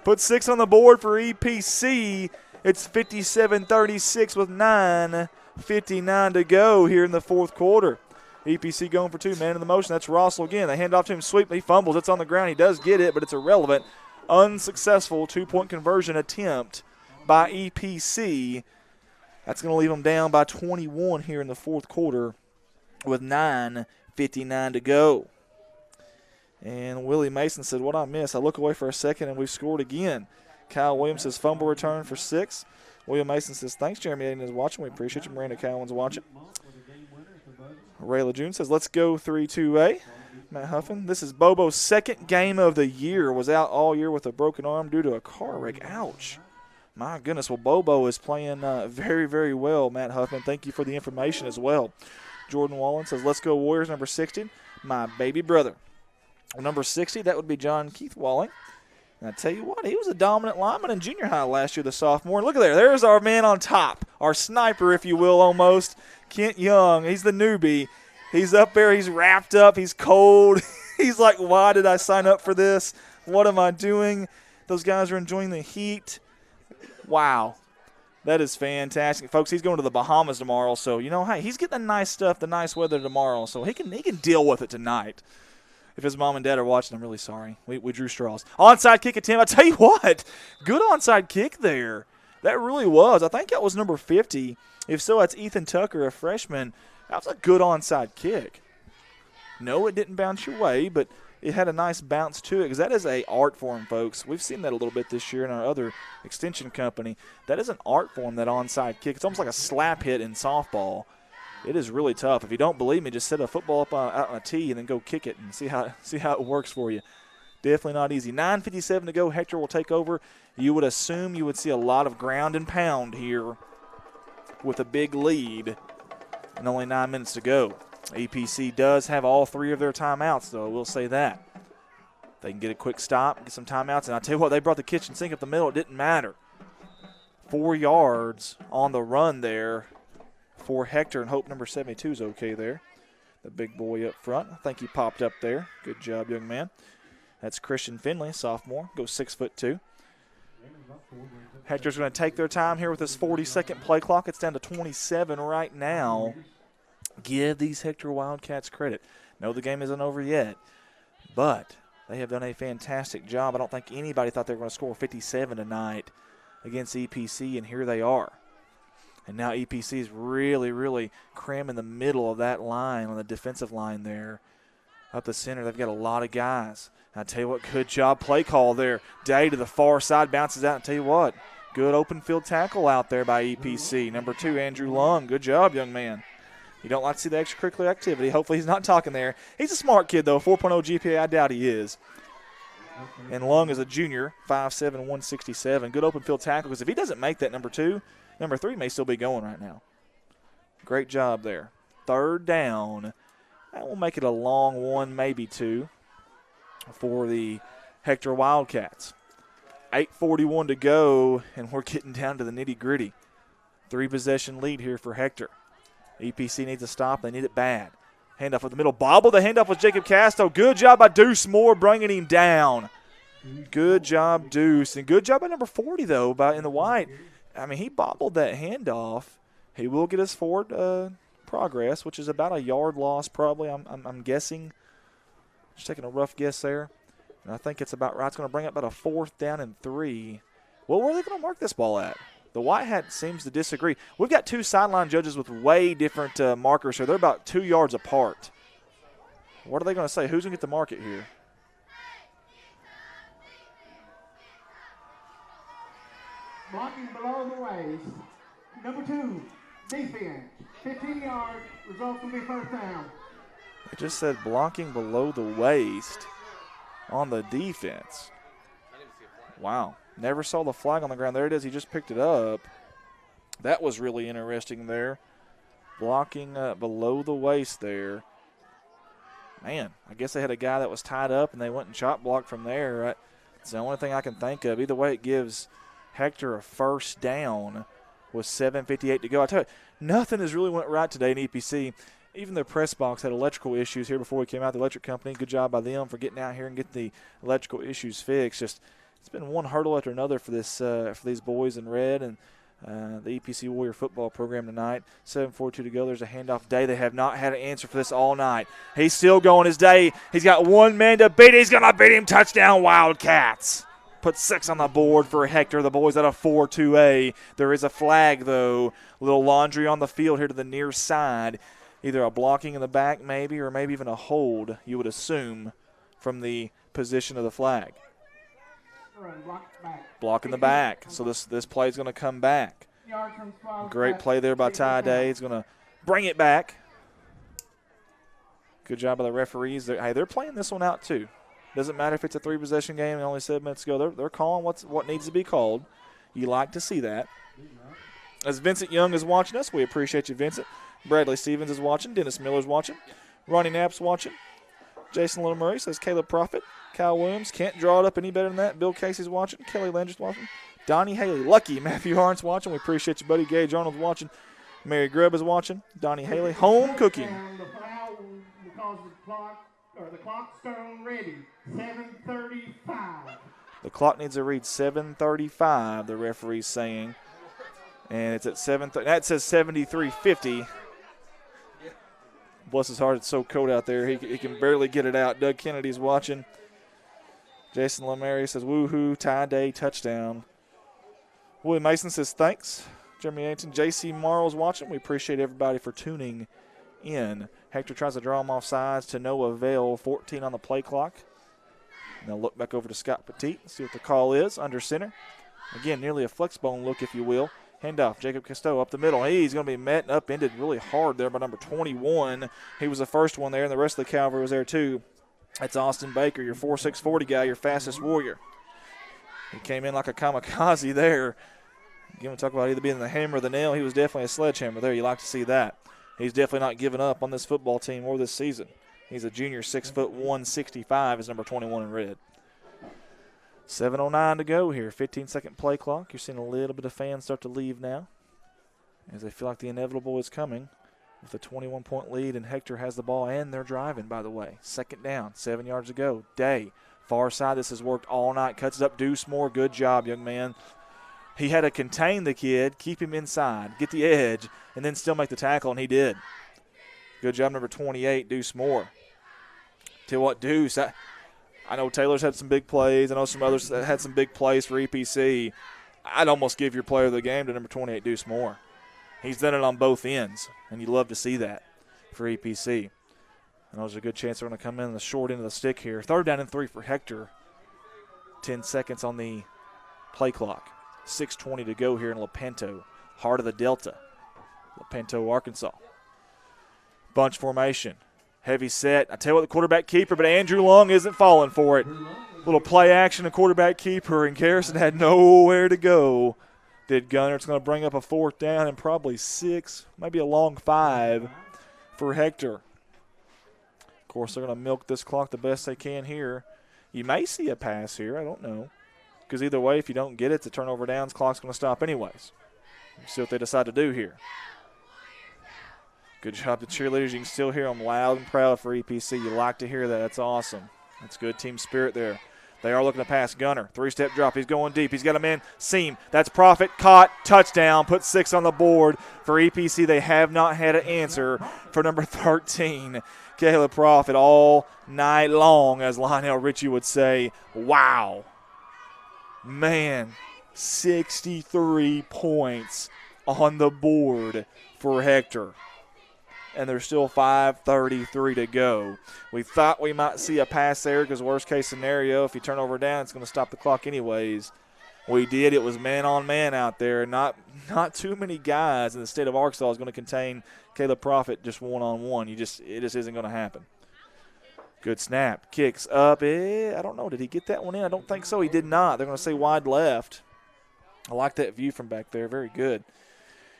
Put 6 on the board for EPC. It's 57-36 with 9:59 to go here in the fourth quarter. EPC going for 2, man in the motion. That's Russell again. They hand off to him, sweep. He fumbles. It's on the ground. He does get it, but it's irrelevant. Unsuccessful 2-point conversion attempt by EPC. That's going to leave them down by 21 here in the fourth quarter with 9:59 to go. And Willie Mason said, what I miss? I look away for a second, and we've scored again. Kyle Williams says, fumble return for 6. William Mason says, thanks, Jeremy Aiden is watching. We appreciate you. Miranda Cowan's watching. Ray LeJune says, let's go 3-2A. Matt Huffin. This is Bobo's second game of the year. Was out all year with a broken arm due to a car wreck. Ouch. My goodness. Well, Bobo is playing very, very well, Matt Huffman. Thank you for the information as well. Jordan Wallen says, let's go Warriors, number 60. My baby brother. Number 60, that would be John Keith Walling. And I tell you what, he was a dominant lineman in junior high last year, the sophomore. And look at there. There's our man on top, our sniper, if you will, almost. Kent Young. He's the newbie. He's up there. He's wrapped up. He's cold. He's like, why did I sign up for this? What am I doing? Those guys are enjoying the heat. Wow. That is fantastic. Folks, he's going to the Bahamas tomorrow. So, you know, hey, he's getting the nice stuff, the nice weather tomorrow. So he can deal with it tonight. If his mom and dad are watching, I'm really sorry. We drew straws. Onside kick attempt. I tell you what, good onside kick there. That really was. I think that was number 50. If so, that's Ethan Tucker, a freshman. That was a good onside kick. No, it didn't bounce your way, but it had a nice bounce to it because that is an art form, folks. We've seen that a little bit this year in our other extension company. That is an art form, that onside kick. It's almost like a slap hit in softball. It is really tough. If you don't believe me, just set a football up out on a tee and then go kick it and see how it works for you. Definitely not easy. 9:57 to go. Hector will take over. You would assume you would see a lot of ground and pound here with a big lead and only 9 minutes to go. EPC does have all 3 of their timeouts, though. We'll say that. They can get a quick stop, get some timeouts. And I'll tell you what, they brought the kitchen sink up the middle. It didn't matter. 4 yards on the run there for Hector, and hope number 72 is okay there. The big boy up front. I think he popped up there. Good job, young man. That's Christian Finley, sophomore. Goes 6'2". Hector's going to take their time here with this 40-second play clock. It's down to 27 right now. Give these Hector Wildcats credit. No, the game isn't over yet, but they have done a fantastic job. I don't think anybody thought they were going to score 57 tonight against EPC, and here they are. And now EPC is really, really cramming the middle of that line on the defensive line there. Up the center, they've got a lot of guys. And I tell you what, good job play call there. Day to the far side, bounces out. And tell you what, good open field tackle out there by EPC. Number 2, Andrew Lung. Good job, young man. You don't like to see the extracurricular activity. Hopefully he's not talking there. He's a smart kid, though. 4.0 GPA, I doubt he is. And Lung is a junior, 5'7", 167. Good open field tackle, because if he doesn't make that number 2, number 3 may still be going right now. Great job there. 3rd down. That will make it a long 1, maybe 2 for the Hector Wildcats. 8:41 to go, and we're getting down to the nitty-gritty. 3-possession lead here for Hector. EPC needs a stop. They need it bad. Handoff with the middle. Bobble. The handoff was Jacob Casto. Good job by Deuce Moore bringing him down. Good job, Deuce. And good job by number 40, though, in the white. I mean, he bobbled that handoff. He will get us forward progress, which is about a yard loss probably, I'm guessing. Just taking a rough guess there. And I think it's about right. It's going to bring up about a 4th down and 3. Well, where are they going to mark this ball at? The White Hat seems to disagree. We've got 2 sideline judges with way different markers here. They're about 2 yards apart. What are they going to say? Who's going to get the market here? Blocking below the waist. Number 2, defense. 15 yards. Results will be 1st down. It just said blocking below the waist on the defense. Wow. Never saw the flag on the ground. There it is. He just picked it up. That was really interesting there. Blocking below the waist there. Man, I guess they had a guy that was tied up, and they went and chop blocked from there. It's the only thing I can think of. Either way, it gives Hector a 1st down with 7:58 to go. I tell you, nothing has really went right today in EPC. Even their press box had electrical issues here before we came out. The electric company, good job by them for getting out here and getting the electrical issues fixed. Just it's been one hurdle after another for these boys in red and the EPC Warrior football program tonight. 7:42 to go. There's a handoff. Day. They have not had an answer for this all night. He's still going his Day. He's got 1 man to beat. He's going to beat him. Touchdown, Wildcats. Put 6 on the board for Hector. The boys out of 4-2A. There is a flag, though. A little laundry on the field here to the near side. Either a blocking in the back maybe, or maybe even a hold, you would assume, from the position of the flag. Block in the back. So this play is going to come back. Great play there by Ty Day. He's going to bring it back. Good job by the referees. They're playing this one out too. Doesn't matter if it's a 3-possession game and only 7 minutes to go. They're calling what needs to be called. You like to see that. As Vincent Young is watching us, we appreciate you, Vincent. Bradley Stevens is watching. Dennis Miller's watching. Ronnie Knapp's watching. Jason Little Murray says Caleb Profit. Kyle Williams can't draw it up any better than that. Bill Casey's watching. Kelly Landry's watching. Donnie Haley. Lucky Matthew Harn's watching. We appreciate you, buddy. Gage Arnold's watching. Mary Grubb is watching. Donnie Haley. Home cooking. The clock's turned ready. 7:35. The clock needs to read 7:35, the referee's saying. And it's at 7:30. That says 73:50. Bless his heart, it's so cold out there. He can barely get it out. Doug Kennedy's watching. Jason LeMary says, woohoo, Ty Day, touchdown. Willie Mason says, thanks. Jeremy Anton, J.C. Morrow's watching. We appreciate everybody for tuning in. Hector tries to draw him off sides to no avail. 14 on the play clock. Now look back over to Scott Petit. See what the call is. Under center. Again, nearly a flex bone look, if you will. Handoff, Jacob Casteau up the middle. He's going to be met and upended really hard there by number 21. He was the first one there, and the rest of the cavalry was there too. That's Austin Baker, your 4'6", 40 guy, your fastest warrior. He came in like a kamikaze there. You want to talk about either being the hammer or the nail, he was definitely a sledgehammer there. You like to see that. He's definitely not giving up on this football team or this season. He's a junior, 6'1", 165 is number 21 in red. 7:09 to go here, 15-second play clock. You're seeing a little bit of fans start to leave now as they feel like the inevitable is coming with a 21-point lead, and Hector has the ball, and they're driving, by the way. Second down, 7 yards to go. Day, far side. This has worked all night. Cuts it up. Deuce Moore, good job, young man. He had to contain the kid, keep him inside, get the edge, and then still make the tackle, and he did. Good job, number 28, Deuce Moore. Tell you what, Deuce, I know Taylor's had some big plays. I know some others that had some big plays for EPC. I'd almost give your player of the game to number 28, Deuce Moore. He's done it on both ends, and you love to see that for EPC. And there's a good chance they're going to come in the short end of the stick here. 3rd down and 3 for Hector. 10 seconds on the play clock. 6:20 to go here in Lepanto, heart of the Delta. Lepanto, Arkansas. Bunch formation. Heavy set. I tell you what, the quarterback keeper, but Andrew Long isn't falling for it. Little play action and quarterback keeper, and Garrison had nowhere to go. Did Gunner. It's going to bring up a 4th down and probably 6, maybe a long 5 for Hector. Of course, they're going to milk this clock the best they can here. You may see a pass here. I don't know. Because either way, if you don't get it, the turnover downs, clock's going to stop anyways. We'll see what they decide to do here. Good job, the cheerleaders. You can still hear them loud and proud for EPC. You like to hear that. That's awesome. That's good team spirit there. They are looking to pass. Gunner, 3-step drop. He's going deep. He's got a man. Seam. That's Profit. Caught. Touchdown. Put 6 on the board for EPC. They have not had an answer for number 13, Caleb Profit, all night long, as Lionel Richie would say. Wow. Man, 63 points on the board for Hector. And there's still 5:33 to go. We thought we might see a pass there because worst case scenario, if you turn over down, it's going to stop the clock anyways. We did. It was man-on-man out there. Not too many guys in the state of Arkansas is going to contain Caleb Profit just one-on-one. It just isn't going to happen. Good snap. Kicks up. I don't know. Did he get that one in? I don't think so. He did not. They're going to say wide left. I like that view from back there. Very good.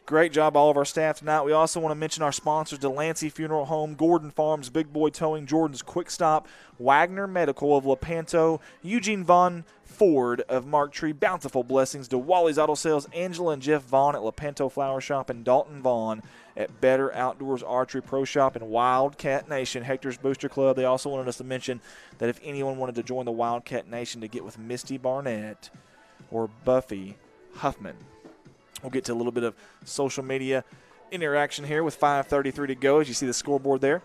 Great job, all of our staff tonight. We also want to mention our sponsors, Delancey Funeral Home, Gordon Farms, Big Boy Towing, Jordan's Quick Stop, Wagner Medical of Lepanto, Eugene Vaughn Ford of Mark Tree, Bountiful Blessings, DeWally's Auto Sales, Angela and Jeff Vaughn at Lepanto Flower Shop, and Dalton Vaughn at Better Outdoors Archery Pro Shop and Wildcat Nation, Hector's Booster Club. They also wanted us to mention that if anyone wanted to join the Wildcat Nation to get with Misty Barnett or Buffy Huffman. We'll get to a little bit of social media interaction here with 5:33 to go. As you see the scoreboard there,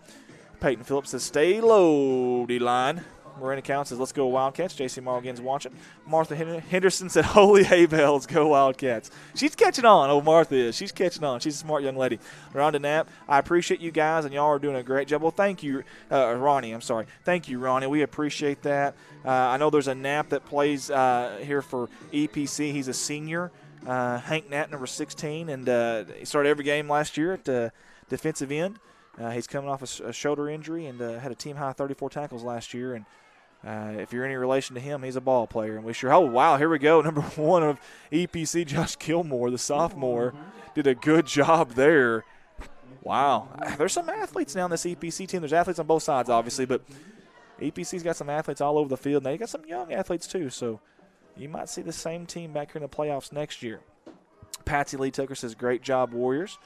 Peyton Phillips says, stay low, D-line. Marina Count says, let's go Wildcats. J.C. Morgan's watching. Martha Henderson said, holy hay bells, go Wildcats. She's catching on. Oh, Martha is. She's catching on. She's a smart young lady. Rhonda Knapp, I appreciate you guys, and y'all are doing a great job. Well, thank you, Ronnie. I'm sorry. Thank you, Ronnie. We appreciate that. I know there's a Knapp that plays here for EPC. He's a senior. Hank Knapp, number 16, and he started every game last year at defensive end. He's coming off a shoulder injury and had a team-high 34 tackles last year. And if you're any relation to him, he's a ball player. And we sure – oh, wow, here we go. Number 1 of EPC, Josh Gilmore, the sophomore, did a good job there. Wow. There's some athletes now on this EPC team. There's athletes on both sides, obviously, but EPC's got some athletes all over the field. Now, you got some young athletes too, so – you might see the same team back here in the playoffs next year. Patsy Lee Tucker says, great job, Warriors.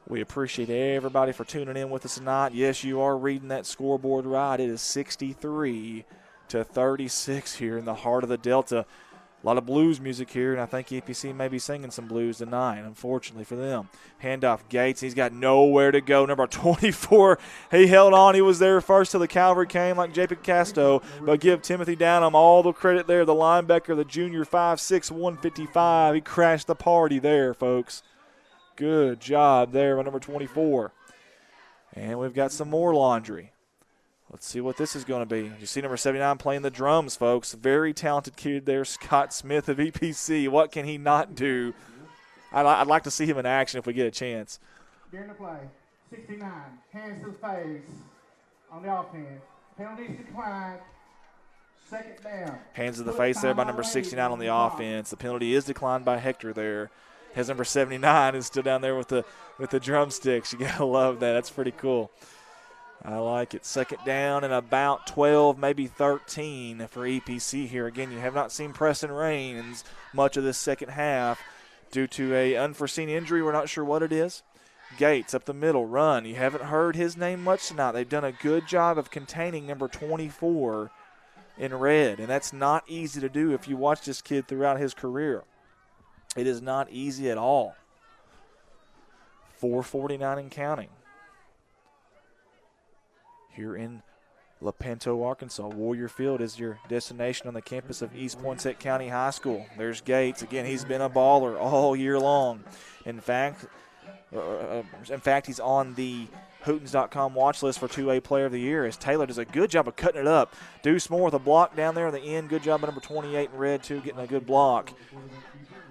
We appreciate everybody for tuning in with us tonight. Yes, you are reading that scoreboard right. It is 63-36 here in the heart of the Delta. A lot of blues music here, and I think EPC may be singing some blues tonight, unfortunately for them. Handoff Gates. He's got nowhere to go. Number 24, he held on. He was there first till the cavalry came like J.P. Casto, but give Timothy Downham all the credit there. The linebacker, the junior, 5'6", 155. He crashed the party there, folks. Good job there by number 24. And we've got some more laundry. Let's see what this is going to be. You see number 79 playing the drums, folks. Very talented kid there, Scott Smith of EPC. What can he not do? I'd like to see him in action if we get a chance. During the play, 69, hands to the face on the offense. Penalties declined. Second down. Hands to the face there by number 69 on the offense. The penalty is declined by Hector there. His number 79 is still down there with the drumsticks. You got to love that. That's pretty cool. I like it. Second down and about 12, maybe 13 for EPC here. Again, you have not seen Preston Rains much of this second half due to a unforeseen injury. We're not sure what it is. Gates up the middle, run. You haven't heard his name much tonight. They've done a good job of containing number 24 in red, and that's not easy to do if you watch this kid throughout his career. It is not easy at all. 4:49 and counting. Here in Lepanto, Arkansas, Warrior Field is your destination on the campus of East Poinsett County High School. There's Gates. Again, he's been a baller all year long. In fact, he's on the Hootens.com watch list for 2A Player of the Year as Taylor does a good job of cutting it up. Deuce Moore with a block down there at the end. Good job by number 28 in red, too, getting a good block.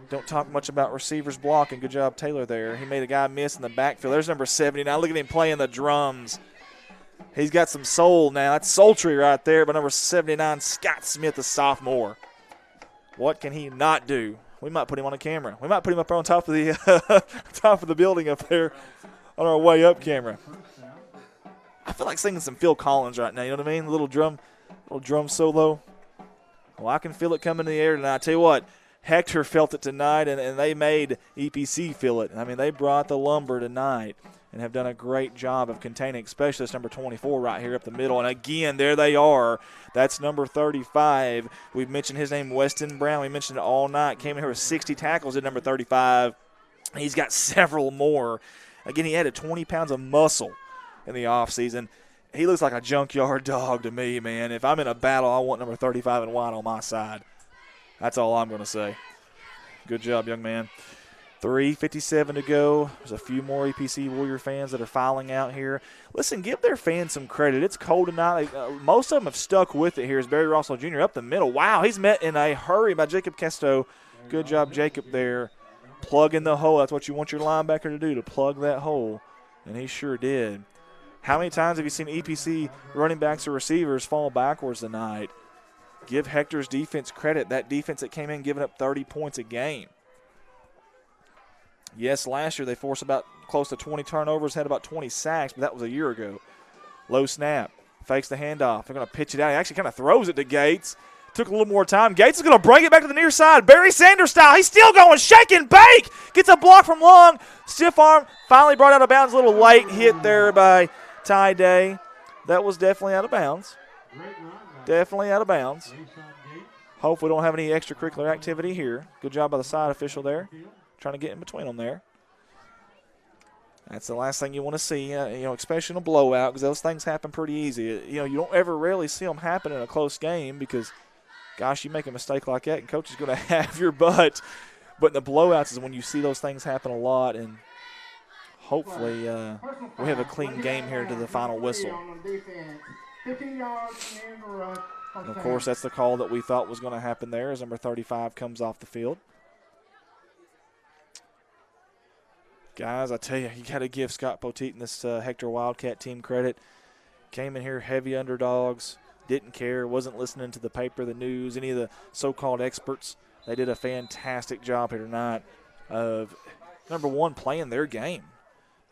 Don't talk much about receivers blocking. Good job, Taylor, there. He made a guy miss in the backfield. There's number 79. Look at him playing the drums. He's got some soul now. That's sultry right there by number 79, Scott Smith, the sophomore. What can he not do? We might put him on a camera. We might put him up on top of the top of the building up there on our way up camera. I feel like singing some Phil Collins right now. You know what I mean? A little drum solo. Well, I can feel it coming in the air tonight. I tell you what, Hector felt it tonight, and they made EPC feel it. I mean, they brought the lumber tonight and have done a great job of containing, especially this number 24 right here up the middle. And again, there they are. That's number 35. We've mentioned his name, Weston Brown. We mentioned it all night. Came in here with 60 tackles at number 35. He's got several more. Again, he added 20 pounds of muscle in the offseason. He looks like a junkyard dog to me, man. If I'm in a battle, I want number 35 and white on my side. That's all I'm going to say. Good job, young man. 3:57 to go. There's a few more EPC Warrior fans that are filing out here. Listen, give their fans some credit. It's cold tonight. Most of them have stuck with it here. As Barry Rossell Jr. up the middle. Wow, he's met in a hurry by Jacob Kesto. Good job, Jacob, there. Plugging the hole. That's what you want your linebacker to do, to plug that hole. And he sure did. How many times have you seen EPC running backs or receivers fall backwards tonight? Give Hector's defense credit. That defense that came in giving up 30 points a game. Yes, last year they forced about close to 20 turnovers, had about 20 sacks, but that was a year ago. Low snap. Fakes the handoff. They're going to pitch it out. He actually kind of throws it to Gates. Took a little more time. Gates is going to bring it back to the near side. Barry Sanders style. He's still going. Shake and bake. Gets a block from Long. Stiff arm. Finally brought out of bounds. A little late hit there by Ty Day. That was definitely out of bounds. Definitely out of bounds. Hopefully we don't have any extracurricular activity here. Good job by the side official there. Trying to get in between them there. That's the last thing you want to see, especially in a blowout, because those things happen pretty easy. You don't ever rarely see them happen in a close game because, gosh, you make a mistake like that and coach is going to have your butt. But in the blowouts is when you see those things happen a lot, and hopefully we have a clean game here to the final whistle. And, of course, that's the call that we thought was going to happen there as number 35 comes off the field. Guys, I tell you got to give Scott Poteet and this Hector Wildcat team credit. Came in here heavy underdogs, didn't care, wasn't listening to the paper, the news, any of the so-called experts. They did a fantastic job here tonight of, number one, playing their game,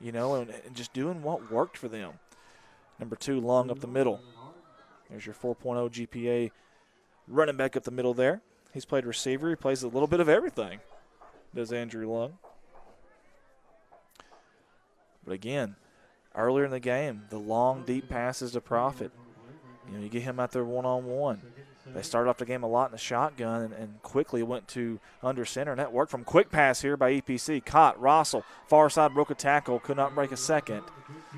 and just doing what worked for them. Number 2, Long up the middle. There's your 4.0 GPA running back up the middle there. He's played receiver. He plays a little bit of everything, does Andrew Long. But again, earlier in the game, the long, deep passes to Profit. You get him out there one-on-one. They started off the game a lot in the shotgun and quickly went to under center, and that worked from quick pass here by EPC. Caught, Rossell, far side broke a tackle, could not break a second.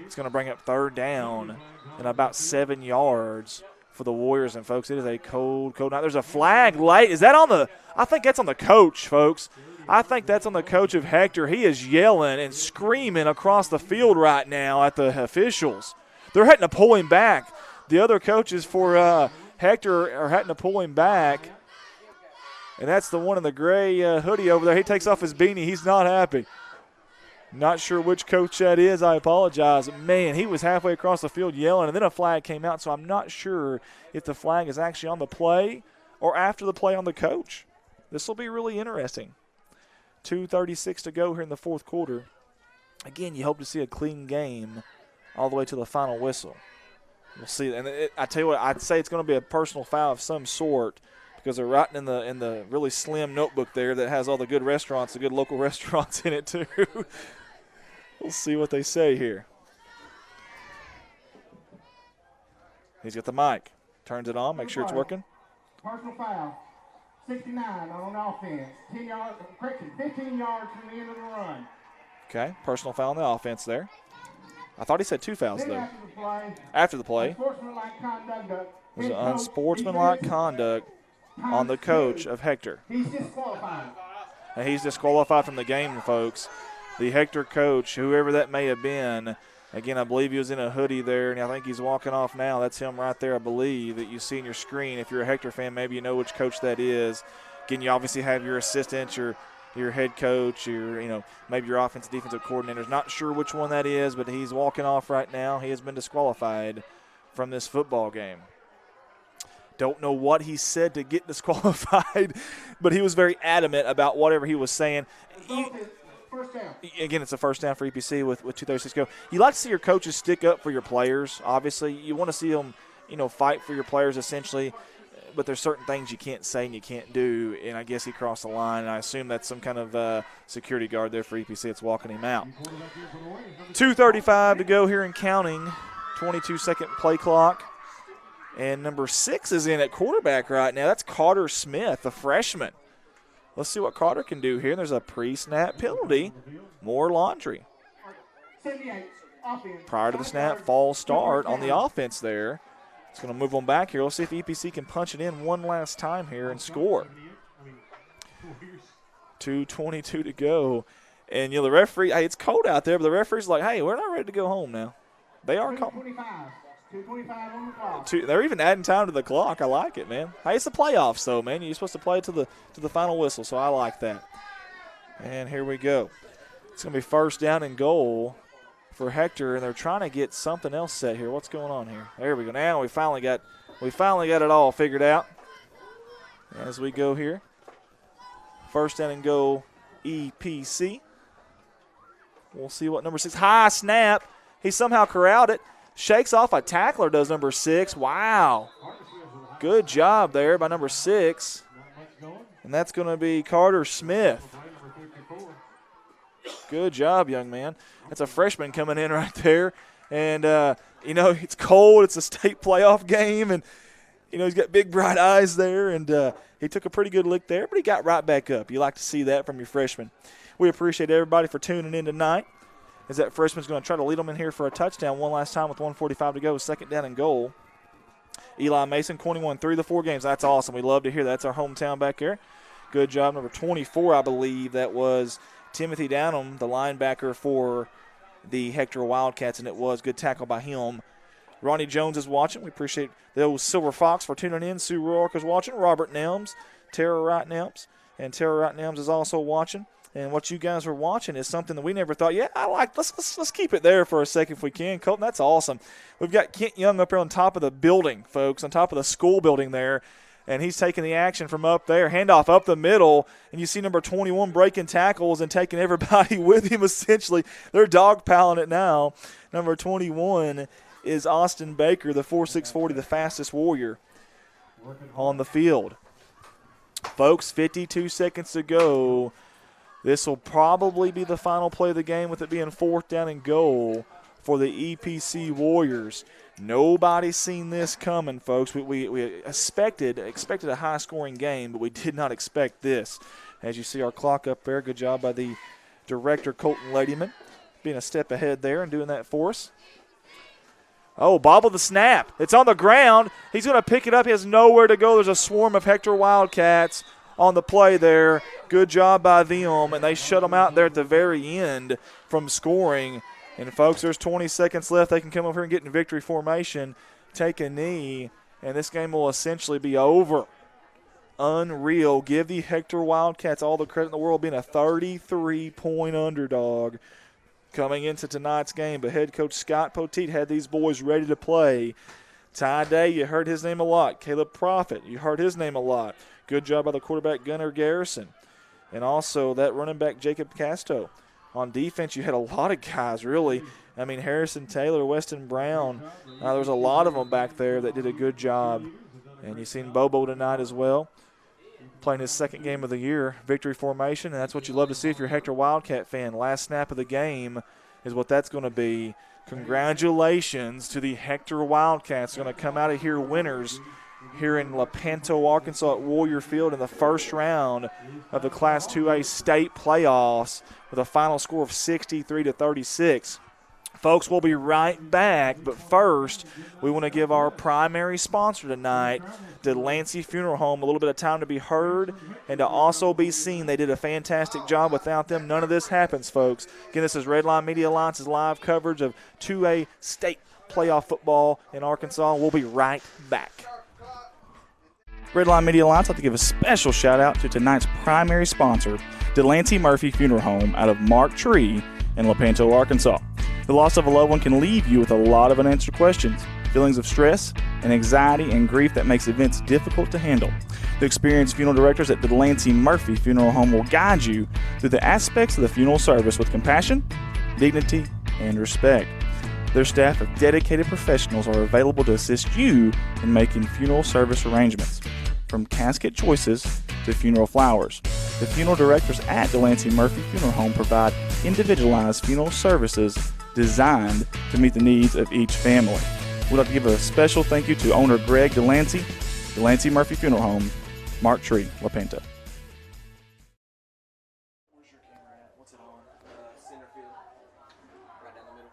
It's going to bring up third down and about 7 yards for the Warriors. And, folks, it is a cold night. There's a flag late. Is that on the – I think that's on the coach, folks. I think that's on the coach of Hector. He is yelling and screaming across the field right now at the officials. They're having to pull him back. The other coaches for Hector are having to pull him back. And that's the one in the gray hoodie over there. He takes off his beanie. He's not happy. Not sure which coach that is. I apologize. Man, he was halfway across the field yelling, and then a flag came out, so I'm not sure if the flag is actually on the play or after the play on the coach. This will be really interesting. 2:36 to go here in the fourth quarter. Again, you hope to see a clean game all the way to the final whistle. We'll see. And I tell you what, I'd say it's going to be a personal foul of some sort because they're writing in the really slim notebook there that has all the good restaurants, the good local restaurants in it too. We'll see what they say here. He's got the mic. Turns it on, make sure it's working. Personal foul. 69 on offense. 15 yards from the end of the run. Okay, personal foul on the offense there. I thought he said 2 fouls, though. After the play. Was an unsportsmanlike conduct on the coach of Hector. He's disqualified. And he's disqualified from the game, folks. The Hector coach, whoever that may have been, again, I believe he was in a hoodie there, and I think he's walking off now. That's him right there, I believe, that you see in your screen. If you're a Hector fan, maybe you know which coach that is. Again, you obviously have your assistant, your head coach, maybe your offensive defensive coordinators. Not sure which one that is, but he's walking off right now. He has been disqualified from this football game. Don't know what he said to get disqualified, but he was very adamant about whatever he was saying. First down. Again, it's a first down for EPC with 2:36 to go. You like to see your coaches stick up for your players. Obviously, you want to see them, fight for your players essentially. But there's certain things you can't say and you can't do, and I guess he crossed the line, and I assume that's some kind of security guard there for EPC that's walking him out. 2:35 to go here and counting, 22-second play clock, and number 6 is in at quarterback right now. That's Carter Smith, the freshman. Let's see what Carter can do here. There's a pre-snap penalty, more laundry. 78, offense. Prior to the snap, false start on the offense there. It's going to move on back here. Let's see if EPC can punch it in one last time here and score. 2:22 to go. And, the referee, hey, it's cold out there, but the referee's like, hey, we're not ready to go home now. They are calling. 2:25 on the clock. They're even adding time to the clock. I like it, man. Hey, it's the playoffs, though, man. You're supposed to play to the final whistle, so I like that. And here we go. It's going to be first down and goal for Hector, and they're trying to get something else set here. What's going on here? There we go. Now we finally got it all figured out as we go here. First down and goal, EPC. We'll see what number 6. High snap. He somehow corralled it. Shakes off a tackler, does number 6. Wow. Good job there by number 6. And that's going to be Carter Smith. Good job, young man. That's a freshman coming in right there. And, it's cold. It's a state playoff game. And, he's got big, bright eyes there. And he took a pretty good lick there, but he got right back up. You like to see that from your freshman. We appreciate everybody for tuning in tonight. As that freshman's going to try to lead them in here for a touchdown one last time with 1:45 to go. Second down and goal. Eli Mason, 21-3 the 4 games. That's awesome. We love to hear that. That's our hometown back there. Good job. Number 24, I believe, that was Timothy Downham, the linebacker for the Hector Wildcats, and it was good tackle by him. Ronnie Jones is watching. We appreciate those Silver Fox for tuning in. Sue Rourke is watching. Robert Nelms, Tara Wright Nelms, and Tara Wright Nelms is also watching. And what you guys were watching is something that we never thought, I like. Let's keep it there for a second if we can. Colton, that's awesome. We've got Kent Young up here on top of the building, folks, on top of the school building there. And he's taking the action from up there. Handoff up the middle. And you see number 21 breaking tackles and taking everybody with him essentially. They're dogpiling it now. Number 21 is Austin Baker, the 4.640, the fastest warrior on the field. Folks, 52 seconds to go. This will probably be the final play of the game with it being 4th down and goal for the EPC Warriors. Nobody's seen this coming, folks. We expected a high-scoring game, but we did not expect this. As you see our clock up there, good job by the director, Colton Ladyman, being a step ahead there and doing that for us. Oh, bobble the snap. It's on the ground. He's going to pick it up. He has nowhere to go. There's a swarm of Hector Wildcats on the play there. Good job by them, and they shut them out there at the very end from scoring. And, folks, there's 20 seconds left. They can come over here and get in victory formation, take a knee, and this game will essentially be over. Unreal. Give the Hector Wildcats all the credit in the world being a 33-point underdog coming into tonight's game. But head coach Scott Poteet had these boys ready to play. Ty Day, you heard his name a lot. Caleb Profit, you heard his name a lot. Good job by the quarterback Gunnar Garrison. And also that running back Jacob Casto. On defense, you had a lot of guys, really. I mean, Harrison Taylor, Weston Brown. There was a lot of them back there that did a good job. And you've seen Bobo tonight as well, playing his second game of the year, victory formation. And that's what you love to see if you're a Hector Wildcat fan. Last snap of the game is what that's going to be. Congratulations to the Hector Wildcats. Going to come out of here winners here in Lepanto, Arkansas at Warrior Field in the first round of the Class 2A state playoffs with a final score of 63-36. Folks, we'll be right back, but first we want to give our primary sponsor tonight, Delancey Funeral Home, a little bit of time to be heard and to also be seen. They did a fantastic job. Without them, none of this happens, folks. Again, this is Redline Media Alliance's live coverage of 2A state playoff football in Arkansas. We'll be right back. Redline Media Alliance, I'd like to give a special shout-out to tonight's primary sponsor, Delancey Murphy Funeral Home out of Mark Tree in Lepanto, Arkansas. The loss of a loved one can leave you with a lot of unanswered questions, feelings of stress and anxiety and grief that makes events difficult to handle. The experienced funeral directors at the Delancey Murphy Funeral Home will guide you through the aspects of the funeral service with compassion, dignity, and respect. Their staff of dedicated professionals are available to assist you in making funeral service arrangements, from casket choices to funeral flowers. The funeral directors at Delancey Murphy Funeral Home provide individualized funeral services designed to meet the needs of each family. We'd like to give a special thank you to owner Greg Delancey, Delancey Murphy Funeral Home, Mark Tree, Lepanto. Where's your camera at? What's it on? Center field. Right down the middle.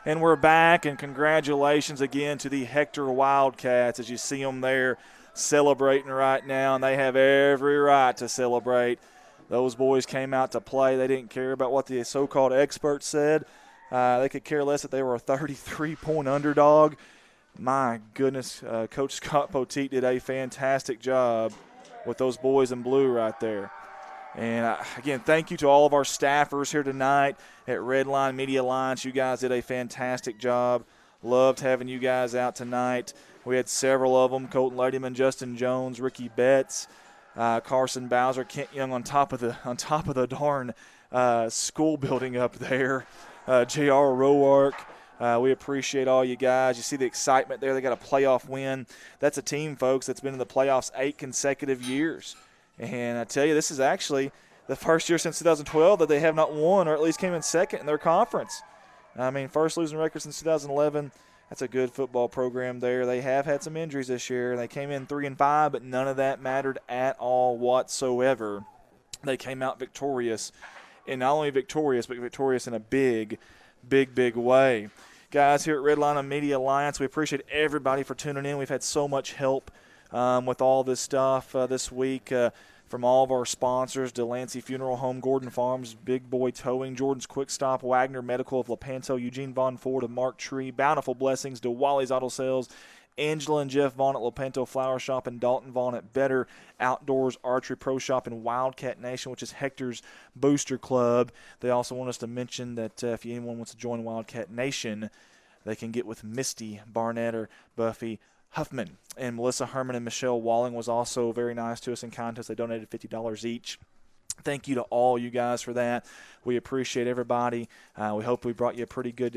And we're back, and congratulations again to the Hector Wildcats as you see them there celebrating right now, and they have every right to celebrate. Those boys came out to play. They didn't care about what the so-called experts said. They could care less that they were a 33-point underdog. My goodness, Coach Scott Poteet did a fantastic job with those boys in blue right there. And, again, thank you to all of our staffers here tonight at Redline Media Alliance. You guys did a fantastic job. Loved having you guys out tonight. We had several of them, Colton Ladyman, Justin Jones, Ricky Betts, Carson Bowser, Kent Young on top of the darn school building up there, J.R. Roark. We appreciate all you guys. You see the excitement there. They got a playoff win. That's a team, folks, that's been in the playoffs 8 consecutive years. And I tell you, this is actually the first year since 2012 that they have not won or at least came in second in their conference. I mean, first losing record since 2011. That's a good football program there. They have had some injuries this year. They came in 3-5, but none of that mattered at all whatsoever. They came out victorious, and not only victorious, but victorious in a big, big, big way. Guys, here at Redline Media Alliance, we appreciate everybody for tuning in. We've had so much help with all this stuff this week from all of our sponsors: Delancey Funeral Home, Gordon Farms, Big Boy Towing, Jordan's Quick Stop, Wagner Medical of Lepanto, Eugene Von Ford of Mark Tree, Bountiful Blessings, DeWally's Auto Sales, Angela and Jeff Vaughn at Lepanto Flower Shop, and Dalton Vaughn at Better Outdoors Archery Pro Shop in Wildcat Nation, which is Hector's Booster Club. They also want us to mention that if anyone wants to join Wildcat Nation, they can get with Misty Barnett or Buffy Huffman. And Melissa Herman and Michelle Walling was also very nice to us in contest. They donated $50 each. Thank you to all you guys for that. We appreciate everybody. We hope we brought you a pretty good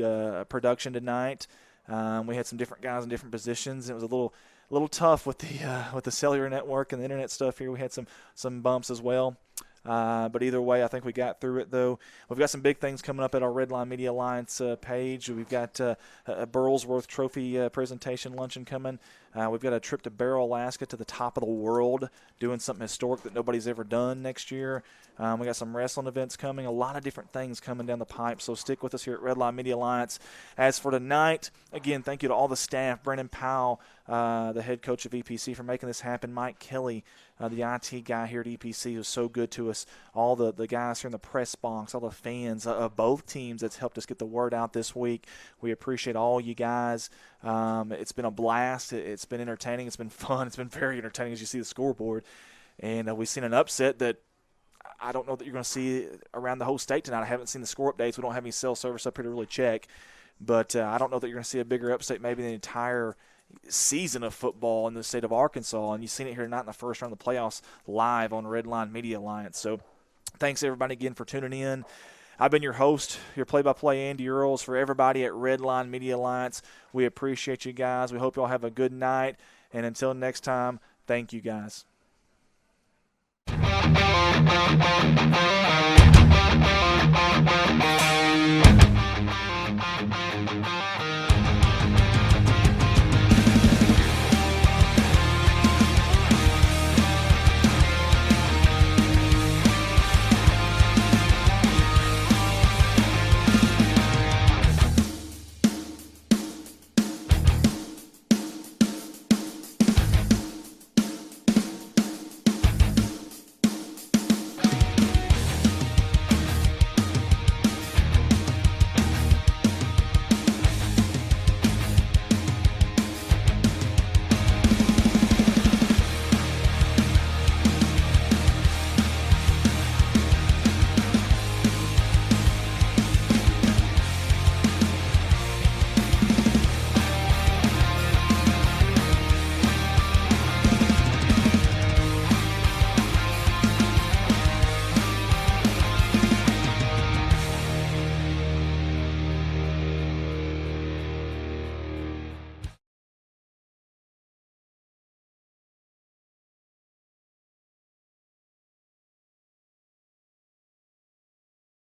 production tonight. We had some different guys in different positions. It was a little tough with the cellular network and the internet stuff here. We had some bumps as well. But either way, I think we got through it, though. We've got some big things coming up at our Redline Media Alliance page. We've got a Burlsworth Trophy presentation luncheon coming. We've got a trip to Barrow, Alaska, to the top of the world, doing something historic that nobody's ever done next year. We got some wrestling events coming, a lot of different things coming down the pipe, so stick with us here at Redline Media Alliance. As for tonight, again, thank you to all the staff, Brennan Powell, the head coach of EPC, for making this happen, Mike Kelly, the IT guy here at EPC, who's so good to us, all the guys here in the press box, all the fans of both teams that's helped us get the word out this week. We appreciate all you guys. It's been a blast. It's been entertaining. It's been fun. It's been very entertaining as you see the scoreboard. And we've seen an upset that I don't know that you're going to see around the whole state tonight. I haven't seen the score updates. We don't have any cell service up here to really check. But I don't know that you're going to see a bigger upset maybe the entire season of football in the state of Arkansas. And you've seen it here tonight in the first round of the playoffs live on Redline Media Alliance. So thanks, everybody, again for tuning in. I've been your host, your play-by-play Andy Earls. For everybody at Redline Media Alliance, we appreciate you guys. We hope you all have a good night. And until next time, thank you guys.